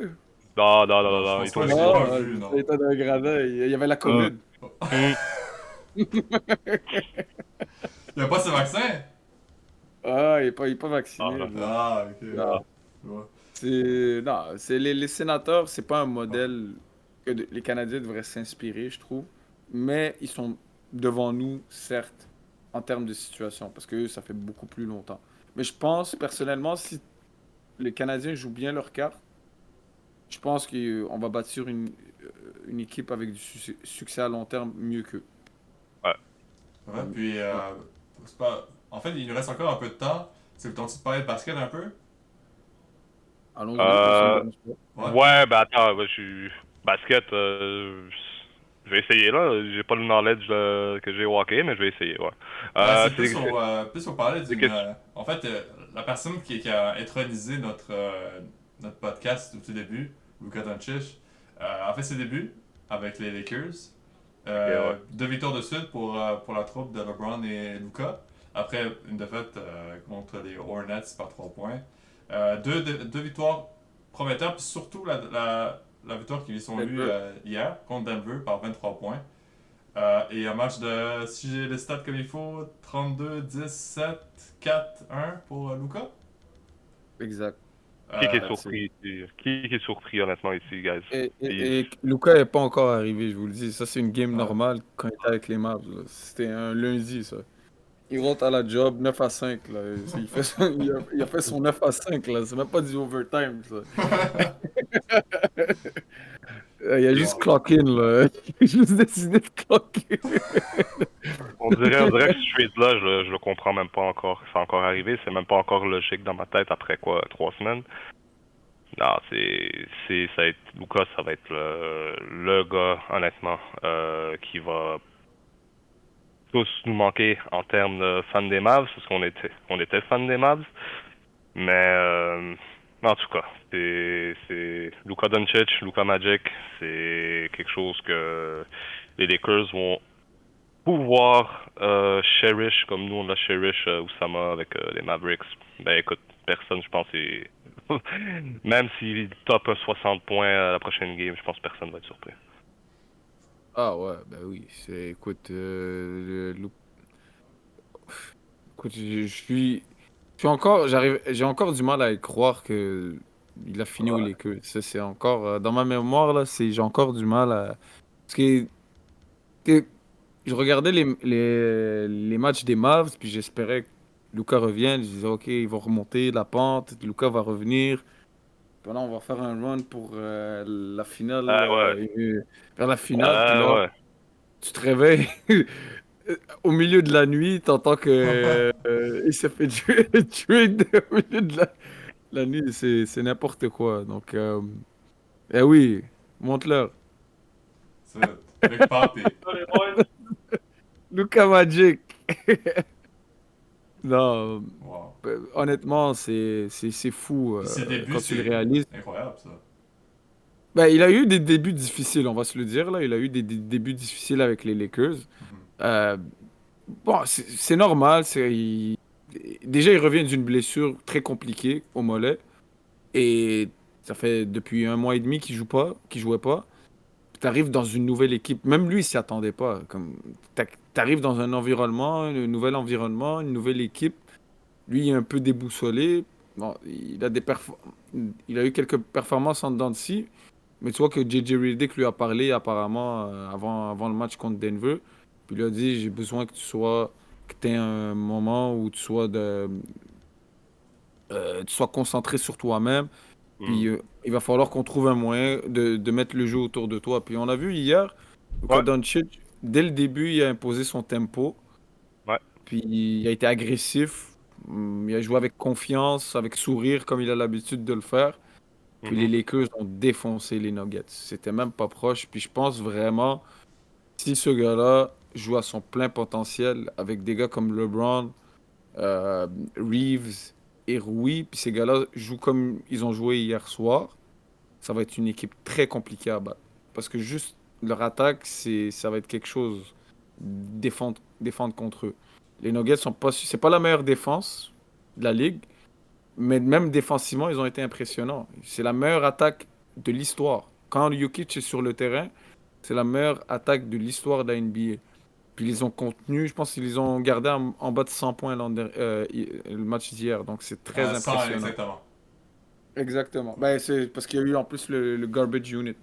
Non, non, non, non, Non, je non, pense il pas, tourne je avec l'ai nous. pas Non, vu, ça non. étonne un gradin. Il y avait la COVID. Hum. Il y a pas ce vaccin? Ah, il est pas Ah, vacciné, non. bro. Ah, ok. Non, Ah. Ouais. non, c'est les sénateurs, c'est pas un modèle les Canadiens devraient s'inspirer, je trouve. Mais ils sont devant nous, certes, en termes de situation, parce que eux, ça fait beaucoup plus longtemps. Mais je pense, personnellement, si les Canadiens jouent bien leur carte, je pense qu'on va bâtir une équipe avec du succès à long terme mieux qu'eux. Ouais. Ouais, puis, Ouais. c'est pas... en fait, il nous reste encore un peu de temps. C'est le temps de parler de basket un peu? Allons-y, ça me Euh, dérange pas. Ouais. ouais, ben attends, je suis basket. Je vais essayer là. J'ai pas le knowledge que j'ai au hockey, mais je vais essayer. Ouais. Ben, c'est C'est plus au parler des d'une. questions. En fait, la personne qui a intronisé notre podcast au tout début, Luka Doncic, a fait ses débuts avec les Lakers. Ok, ouais. 2 victoires de suite pour la troupe de LeBron et Luka. Après une défaite contre les Hornets par 3 points. Deux victoires prometteurs, puis surtout la victoire qu'ils ont eue Denver. hier contre Denver par 23 points. Et un match de, si j'ai les stats comme il faut, 32, 17, 4, 1 pour Luka. Exact. Qui est That's it. surpris ici? Qui est surpris honnêtement ici, guys? Puis, Et Luka n'est pas encore arrivé, je vous le dis. Ça, c'est une game Ouais. normale quand il était avec les Mavs, là. C'était un lundi, ça. Il rentre à la job 9 à 5 là. Il a fait son 9 à 5 là. C'est même pas du overtime, ça. Il a juste Wow. clock in, là. Il a juste décidé de clock in. on dirait que ce trade-là, je le comprends même pas encore. C'est encore arrivé, c'est même pas encore logique dans ma tête après quoi, 3 semaines. Non, ça va être, Lucas, ça va être le gars, honnêtement, qui va tous nous manquer en termes de fans des Mavs, parce qu'on était fans des Mavs. Mais en tout cas, c'est Luka Doncic, Luka Magic, c'est quelque chose que les Lakers vont pouvoir cherish comme nous on l'a cherish Oussama avec les Mavericks. Ben écoute, personne, je pense, même s'il top 60 points à la prochaine game, je pense que personne va être surpris. Ah ouais, ben oui. Écoute, écoute, j'ai encore du mal à y croire que il a fini au Ouais. Lakers. Ça, c'est encore, dans ma mémoire, là, j'ai encore du mal à, parce que je regardais les matchs des Mavs, puis j'espérais que Luka revienne. Je disais, OK, ils vont remonter la pente, Luka va revenir. Puis là, on va faire un run pour la finale, Ouais, vers la finale. Puis là, ouais. tu te réveilles au milieu de la nuit, t'entends que il s'est fait trade au milieu de la nuit. C'est n'importe quoi. Donc, eh oui, montre-leur. C'est Big Papi. Luka Magic. Non, Wow. honnêtement, c'est fou Puis ses débuts, quand tu le c'est réalises. incroyable ça. Ben, il a eu des débuts difficiles, on va se le dire, là. Il a eu des débuts difficiles avec les Lakers. Mhm. Euh, bon, c'est normal. Déjà, il revient d'une blessure très compliquée au mollet. Et ça fait depuis un mois et demi qu'il jouait pas. Tu arrives dans une nouvelle équipe. Même lui, il s'y attendait pas. Tu arrives dans un environnement, un nouvel environnement, une nouvelle équipe. Lui, il est un peu déboussolé. Bon, il a eu quelques performances en dents de scie, mais tu vois que JJ Redick lui a parlé apparemment avant le match contre Denver. Puis il lui a dit, j'ai besoin que tu aies un moment où tu sois concentré sur toi-même. Hmm. Puis il va falloir qu'on trouve un moyen de mettre le jeu autour de toi. Puis on a vu hier, Luka Ouais, Doncic, dès le début, il a imposé son tempo. ouais. Puis il a été agressif. Il a joué avec confiance, avec sourire, comme il a l'habitude de le faire. Puis les Mhm. Lakers ont défoncé les Nuggets. C'était même pas proche. Puis je pense vraiment, si ce gars-là joue à son plein potentiel avec des gars comme LeBron, euh, Reeves et Rui, puis ces gars-là jouent comme ils ont joué hier soir, ça va être une équipe très compliquée à battre. Parce que juste leur attaque, ça va être quelque chose. Défendre contre eux. Les Nuggets sont pas, c'est pas la meilleure défense de la ligue, mais même défensivement, ils ont été impressionnants. C'est la meilleure attaque de l'histoire. Quand Jokic est sur le terrain, c'est la meilleure attaque de l'histoire de la NBA. Puis ils ont contenu, je pense qu'ils les ont gardé en bas de 100 points le match d'hier. Donc c'est très 100 impressionnant. exactement. Exactement. Ben, c'est parce qu'il y a eu en plus le garbage unit.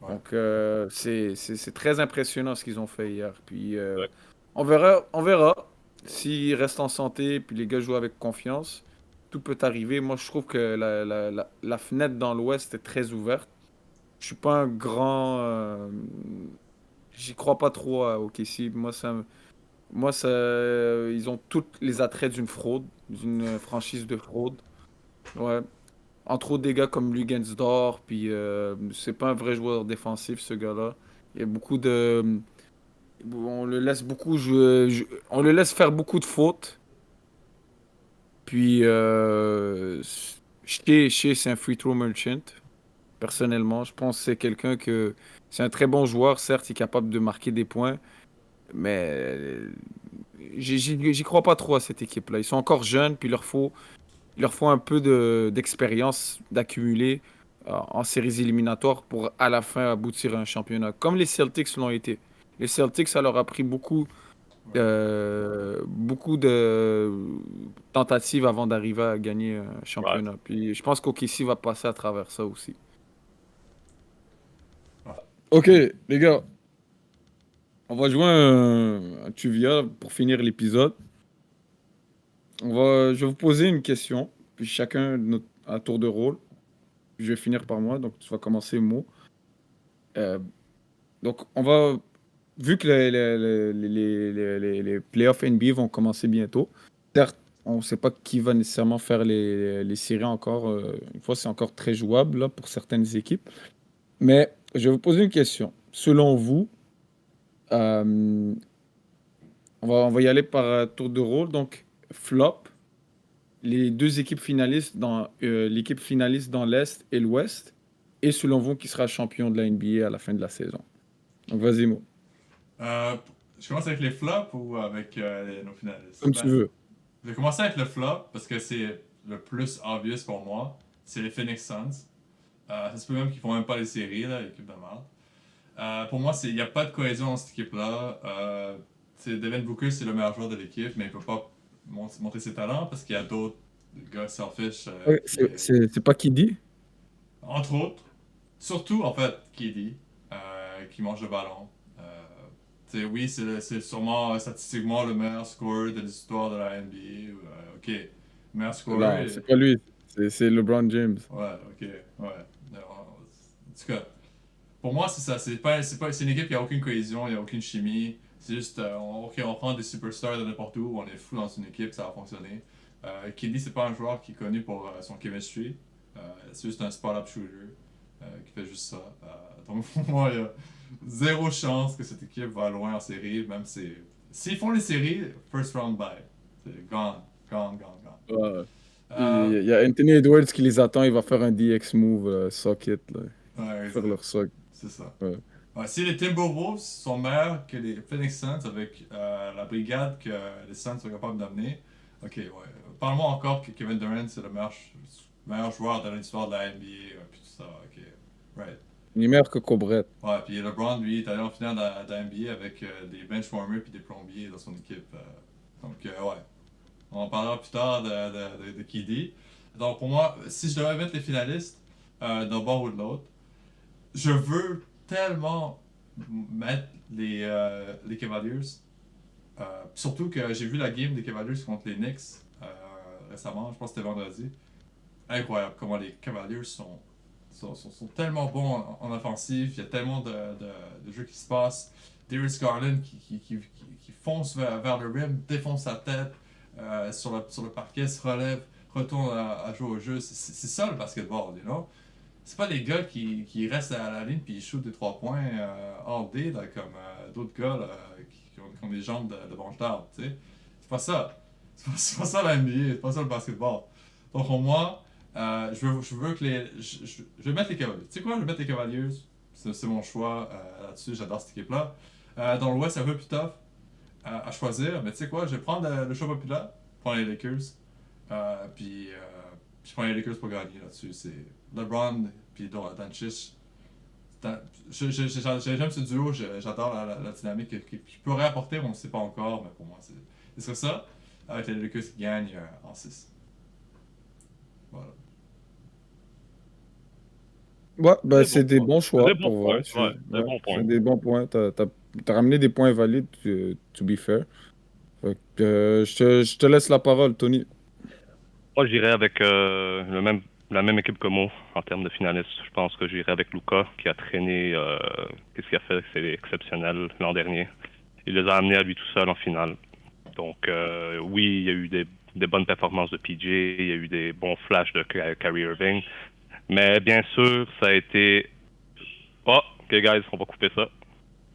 Ouais. Donc, c'est très impressionnant ce qu'ils ont fait hier. Puis, Ouais. on verra s'ils restent en santé, puis les gars jouent avec confiance. Tout peut arriver. Moi, je trouve que la fenêtre dans l'Ouest est très ouverte. Je suis pas un grand. J'y crois pas trop à OKC. Ils ont tous les attraits d'une fraude, d'une franchise de fraude. Ouais. Entre autres, des gars comme Lugensdorf, puis c'est pas un vrai joueur défensif, ce gars-là. Il y a beaucoup de. On le laisse beaucoup on le laisse faire beaucoup de fautes. Puis, Shea, c'est un free throw merchant. Personnellement, je pense que c'est quelqu'un que. C'est un très bon joueur, certes, il est capable de marquer des points, mais j'y crois pas trop à cette équipe-là. Ils sont encore jeunes, puis il leur faut un peu d'expérience d'accumuler en séries éliminatoires pour à la fin aboutir à un championnat. Comme les Celtics l'ont été. Les Celtics, ça leur a pris Ouais. beaucoup de tentatives avant d'arriver à gagner un Ouais. championnat. Puis je pense qu'OKC va passer à travers ça aussi. Ouais. Ok, les gars, on va jouer un trivia pour finir l'épisode. Je vais vous poser une question, puis chacun à tour de rôle. Je vais finir par moi, donc tu vas commencer, Mo. Euh, donc, vu que les playoffs NBA vont commencer bientôt, certes, on ne sait pas qui va nécessairement faire les séries encore. Une fois, c'est encore très jouable là, pour certaines équipes. Mais je vais vous poser une question. Selon vous, euh, on va y aller par tour de rôle. Donc, flop, les deux équipes finalistes l'équipe finaliste dans l'Est et l'Ouest. Et selon vous, qui sera champion de la NBA à la fin de la saison? Donc, vas-y, Mo. Euh, je commence avec les flops ou avec nos finalistes? Comme tu Ben, veux. je vais commencer avec le flop parce que c'est le plus obvious pour moi. C'est les Phoenix Suns. Ça se peut même qu'ils font même pas les séries, là, l'équipe de merde. Pour moi, il n'y a pas de cohésion dans cette équipe-là. Devin Booker, c'est le meilleur joueur de l'équipe, mais il peut pas montrer ses talents parce qu'il y a d'autres gars selfish Ouais, qui, c'est pas qui dit? entre autres, surtout en fait, KD, qui mange le ballon. Oui, c'est sûrement statistiquement le meilleur scorer de l'histoire de la NBA. Ok, meilleur Non, scorer. c'est pas lui. C'est LeBron James. Ouais, ok, ouais. En tout cas, pour moi, c'est ça. C'est une équipe qui a aucune cohésion, il n'y a aucune chimie. C'est juste, ok, on prend des superstars de n'importe où, on est fou dans une équipe, ça va fonctionner. KD, c'est pas un joueur qui est connu pour son chemistry. C'est juste un spot-up shooter qui fait juste ça. Donc, pour moi, il y a zéro chance que cette équipe va loin en série, même si. S'ils font les séries, first round bye. C'est gone, gone, gone, gone. Ouais. Euh, Il y a Anthony Edwards qui les attend. Il va faire un DX move, socket, là. ouais, Faire leur sock. c'est ça. Ouais. Ouais, si les Timberwolves sont meilleurs que les Phoenix Suns avec la brigade que les Suns sont capables d'amener, ok, ouais. Parle-moi encore que Kevin Durant c'est le meilleur joueur de l'histoire de la NBA, puis tout ça, ok. Right. Il est meilleur que Cobret. Ouais, puis LeBron, lui, est allé en finale de la NBA avec des benchwarmers puis des plombiers dans son équipe. Ouais. On en parlera plus tard de KD. Donc, pour moi, si je devais mettre les finalistes d'un bord ou de l'autre, je veux tellement mettre les Cavaliers. Surtout que j'ai vu la game des Cavaliers contre les Knicks récemment, je pense que c'était vendredi. Incroyable comment les Cavaliers sont tellement bons en offensive, il y a tellement de jeux qui se passent. Darius Garland qui fonce vers le rim, défonce sa tête sur le parquet, se relève, retourne à jouer au jeu. C'est ça le basketball, you know? C'est pas les gars qui restent à la ligne puis ils shootent des 3 points all day, là, comme d'autres gars là, qui ont des jambes de branche d'arbre, tu sais. C'est pas ça. C'est pas ça la NBA, c'est pas ça le basketball. Donc pour moi, je veux que les. Je vais mettre les Cavaliers. Tu sais quoi, je vais mettre les Cavaliers. C'est mon choix là-dessus, j'adore cette équipe-là. Dans l'Ouest, c'est un peu plus tough à choisir, mais tu sais quoi, je vais prendre le choix populaire, prendre les Lakers. Je prends les Lakers pour gagner là-dessus. C'est LeBron puis Doncic. J'aime ce duo, j'adore la dynamique qu'il pourrait apporter, on ne sait pas encore, mais pour moi, ce serait ça, avec les Lakers qui gagnent en 6. Voilà. Ouais, bah, Des c'est bons des points. bons C'est des choix bons pour points, vrai. ouais, des Ouais, bons points. c'est des bons points. T'as ramené des points valides, to be fair. Fait que, je te laisse la parole, Tony. Moi, j'irais avec la même équipe que moi en termes de finalistes. Je pense que j'irais avec Luka, qui a traîné. Qu'est-ce qu'il a fait? C'est exceptionnel l'an dernier. Il les a amenés à lui tout seul en finale. Donc, oui, il y a eu des bonnes performances de PJ, il y a eu des bons flashs de Kyrie Irving. Mais bien sûr, ça a été. Oh, ok, guys, on va couper ça.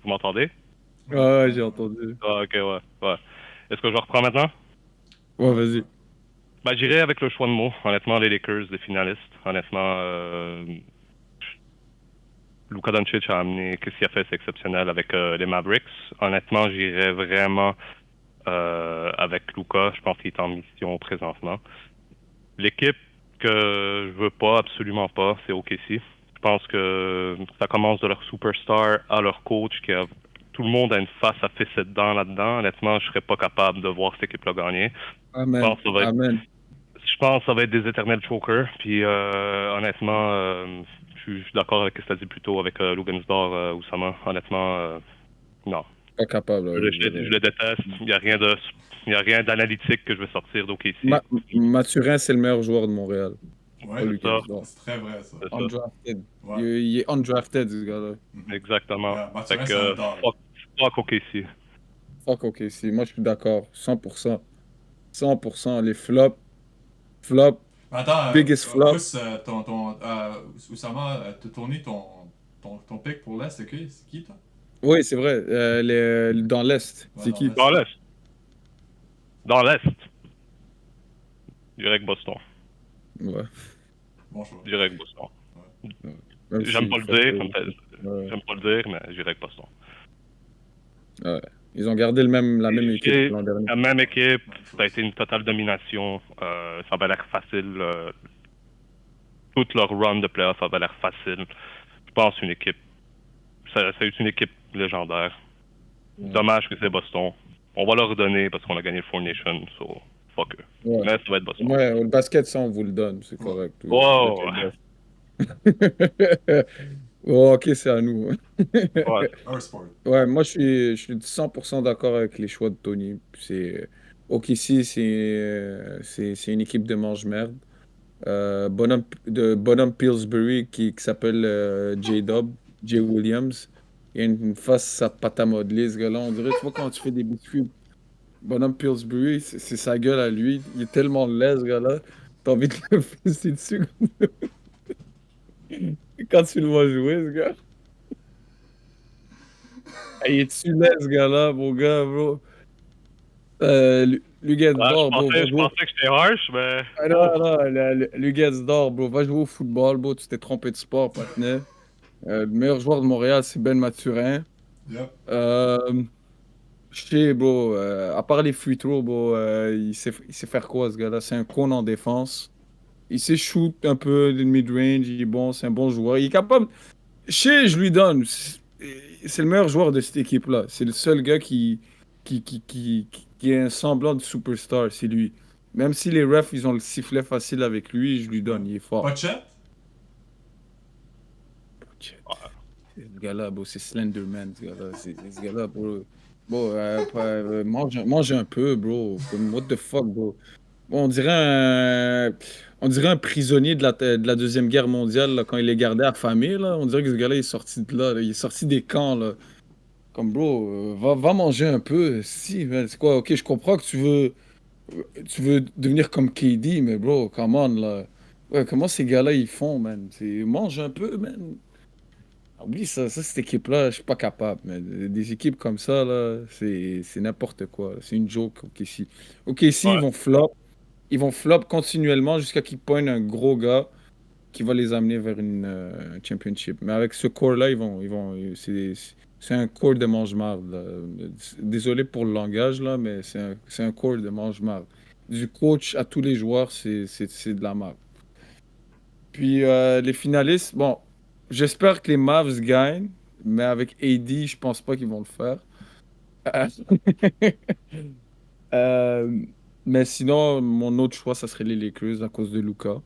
Vous m'entendez? Ouais, j'ai entendu. Ah, ok, ouais, ouais. Est-ce que je reprends maintenant? Ouais, vas-y. Bah, j'irai avec le choix de mots. Honnêtement, les Lakers, les finalistes. Honnêtement, Luka Doncic a amené, qu'est-ce qu'il a fait, c'est exceptionnel avec les Mavericks. Honnêtement, j'irais vraiment avec Luka. Je pense qu'il est en mission présentement. L'équipe que je veux pas, absolument pas, c'est OKC. Je pense que ça commence de leur superstar à leur coach tout le monde a une face à fesser dedans là-dedans. Honnêtement, je serais pas capable de voir cette équipe-là gagner. Je Amen. pense que ça va être Amen. Je pense que ça va être des éternels chokers. Puis honnêtement, je suis d'accord avec ce que tu as dit plus tôt avec Lugansdor, Oussama. Honnêtement, non. Pas capable. Je le déteste. Il y a rien d'analytique que je veux sortir d'OKC. Mathurin, c'est le meilleur joueur de Montréal. Pas Ouais, C'est Lucas. ça, Bon. c'est très vrai ça. c'est ça. Undrafted. Ouais. Il est undrafted, ce gars-là. Mhm. Exactement. Ouais, Fait Mathurin, c'est un que dog. fuck OKC. Fuck, ok, si. Moi, je suis d'accord. 100%. 100%. Les flops. Flop. Attends, Biggest flop. Ous, Oussama, t'as tourné ton pick pour l'Est, c'est qui toi? Oui, c'est vrai. Dans l'Est. Ouais, C'est dans qui? l'Est. Dans l'Est. Dans l'Est. Direct Boston. Ouais. Bon choix. Direct Boston. Ouais. Même J'aime si pas le dire, Ouais. j'aime pas le dire, mais direct Boston. Ouais. Ils ont gardé la même équipe que Et l'an dernier. la même équipe, Même chose. ça a été une totale domination. Ça avait l'air facile. Toute leur run de playoff avait l'air facile. Je pense une équipe. Ça a été une équipe légendaire. Ouais. Dommage que c'est Boston. On va leur redonner parce qu'on a gagné le Four Nation, so fuck eux. Ouais. Mais ça va être Boston. Ouais, le basket, ça, on vous le donne. C'est Ouais. correct. Wow! Oh, ok, c'est à nous. Ouais. Our sport. Ouais, moi, je suis 100% d'accord avec les choix de Tony. OKC, c'est une équipe de mange-merde. Bonhomme Pillsbury qui s'appelle J-Dub, J. Williams. Il a une face à pâte à modeler, ce gars-là. On dirait, tu vois, quand tu fais des biscuits, Bonhomme Pillsbury, c'est sa gueule à lui. Il est tellement laid, ce gars-là. T'as envie de le fesser dessus quand tu le vois jouer, ce gars. Ah, il est-tu laid, ce gars-là, mon gars, bro? Ah, Luguentz-Dor, bro, va je jouer. pensais que j'étais harsh, mais. Ah Oh! non, non, Luguentz-Dor, bro, va jouer au football, bro. Tu t'es trompé de sport, patinet. Le meilleur joueur de Montréal, c'est Ben Mathurin. Yep. Euh, je sais, bro, à part les free throws, bro, il sait faire quoi, ce gars-là? C'est un con en défense. Il sait shoot un peu de mid-range, il est bon, c'est un bon joueur. Il est capable. Je sais, je lui donne. C'est le meilleur joueur de cette équipe-là. C'est le seul gars qui est un semblant de superstar, c'est lui. Même si les refs, ils ont le sifflet facile avec lui, je lui donne, il est fort. Pas de chat? Ce gars-là, bro, c'est Slenderman, ce gars-là. Ce gars-là, bro. Bro, mange un peu, bro. Comme, what the fuck, bro. Bon, on dirait un prisonnier de la Deuxième Guerre mondiale, là, quand il est gardé affamé, là. On dirait que ce gars-là il est sorti de là, là. Il est sorti des camps, là. Comme, bro, va manger un peu. Si, man, c'est quoi? Ok, je comprends que tu veux devenir comme KD, mais bro, come on, là. Ouais, comment ces gars-là, ils font, man? Mange un peu, man. Oublie ça, cette équipe-là, je suis pas capable, mais des équipes comme ça, là, c'est n'importe quoi. C'est une joke, OKC. OKC, Ouais. ils vont flop continuellement jusqu'à qu'ils poignent un gros gars qui va les amener vers une championship. Mais avec ce core-là, c'est un core de mange-marde, là. Désolé pour le langage, là, mais c'est un core de mange-marde. Du coach à tous les joueurs, c'est de la merde. Puis les finalistes, bon, j'espère que les Mavs gagnent, mais avec AD, je pense pas qu'ils vont le faire. Euh, mais sinon, mon autre choix, ça serait les Lakers à cause de Luka.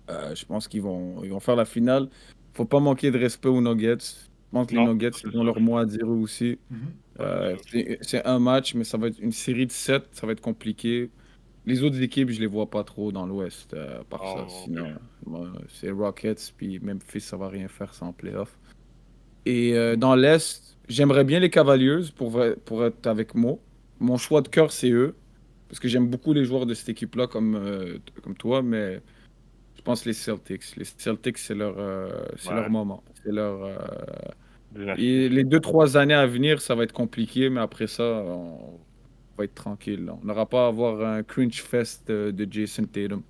Je pense ils vont faire la finale. Faut pas manquer de respect aux Nuggets. Je pense que les Non, Nuggets, ça, ils c'est ont sûr. leur mot à dire eux aussi. Mhm. Ouais, c'est sûr. C'est un match, mais ça va être une série de 7. Ça va être compliqué. Les autres équipes, je les vois pas trop dans l'Ouest, par Non, ça. non plus. Sinon, c'est Rockets, puis Memphis, ça va rien faire sans playoff. Et dans l'Est, j'aimerais bien les Cavaliers pour être avec moi. Mon choix de cœur, c'est eux. Parce que j'aime beaucoup les joueurs de cette équipe-là comme toi, mais je pense les Celtics. Les Celtics, c'est leur Ouais, moment. dynastie. Et les 2, 3 années à venir, ça va être compliqué, mais après ça, on va être tranquille, là. On n'aura pas à avoir un cringe fest de Jason Tatum.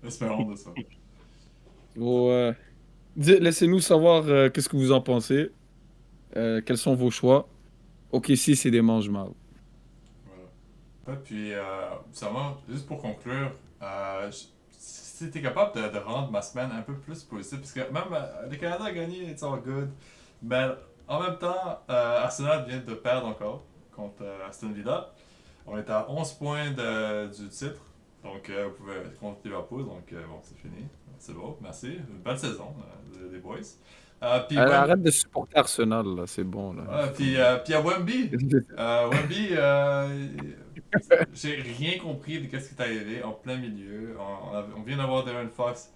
Espérons de ça. Bon, laissez-nous savoir qu'est-ce que vous en pensez. Quels sont vos choix? Ok, si c'est des mange-mal. Voilà. Ouais, puis, seulement, juste pour conclure, si t'es capable de rendre ma semaine un peu plus positive, parce que même le Canada a gagné, it's all good, mais en même temps, Arsenal vient de perdre encore contre Aston Villa. On est à 11 points du titre, donc vous pouvez contre Liverpool, donc bon, c'est fini. C'est beau, merci. Une belle saison, les boys. Puis Arrête de supporter Arsenal, là. C'est bon, là. puis à Wemby, Wemby, j'ai rien compris de ce qui est arrivé en plein milieu. On vient d'avoir Darren Fox.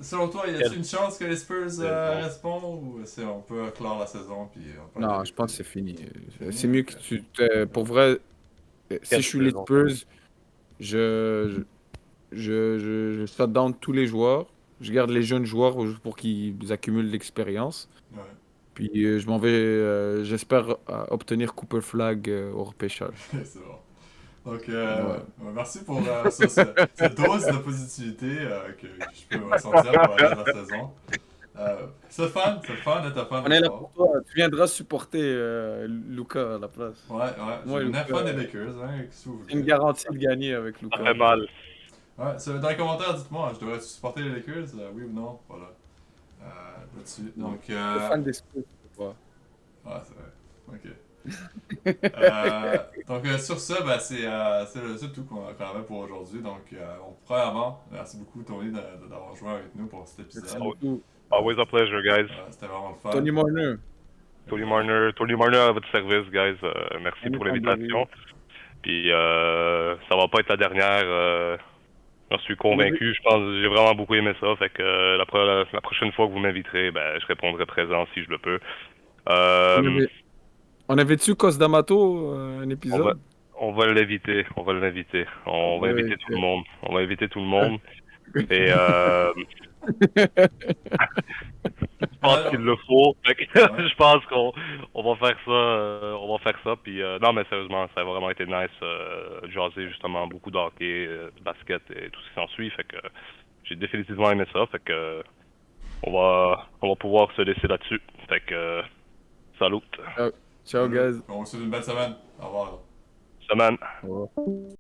Selon toi, y a-t-il Quelle une chance que les Spurs saison. répondent ou on peut clore la saison puis on peut aller Non, je pense que d'écouter? c'est fini. Fini? C'est mieux que Ok. pour vrai, si Quelle je suis les saison. Spurs, je, je shut down tous les joueurs. Je garde les jeunes joueurs pour qu'ils accumulent de l'expérience. Ouais. Puis je m'en vais, j'espère obtenir Cooper Flag au repêchage. C'est bon. Donc, Ouais. merci pour cette dose de positivité que je peux ressentir pour la reste de la saison. C'est le fun d'être un fan On de est là sport. pour toi. Tu viendras supporter Luca à la place. Ouais, ouais, je Moi, devenais Luca, fan des Lakers, hein, si vous c'est une voulez. garantie de gagner avec Ça Luca. fait mal. Ouais, dans les commentaires, dites-moi, je devrais supporter les Lakers, oui ou non, voilà. Là-dessus. Non. Donc, Le fan des Spurs, c'est pas. ouais, c'est vrai. Ok. Donc, sur ce, ben, c'est tout qu'on avait pour aujourd'hui. Donc, premièrement, merci beaucoup, Tony, d'avoir joué avec nous pour cet Merci épisode. Al- beaucoup. Always a pleasure, guys. C'était vraiment le fun. Tony Marner, Tony Marner à votre service, guys. Merci on est pour en l'invitation. dérive. Puis ça va pas être la dernière. J'en suis On avait, convaincu. Je pense que j'ai vraiment beaucoup aimé ça. Fait que la prochaine fois que vous m'inviterez, ben je répondrai présent si je le peux. on Euh, avait, on avait-tu Cos d'Amato, un on va épisode? on va l'inviter. On va l'inviter. On va Oui. inviter tout le monde. On va inviter tout le monde. Et je pense qu'il Alors, le faut. Fait que ouais. je pense qu'on va faire ça. On va faire ça. Puis non, mais sérieusement, ça a vraiment été nice de jaser justement beaucoup de hockey, de basket et tout ce qui s'ensuit. Fait que j'ai définitivement aimé ça. Fait que on va pouvoir se laisser là-dessus. Fait que salut. Ciao, ciao, Salut. guys. On vous souhaite une belle semaine. Au revoir. Semaine. Au revoir.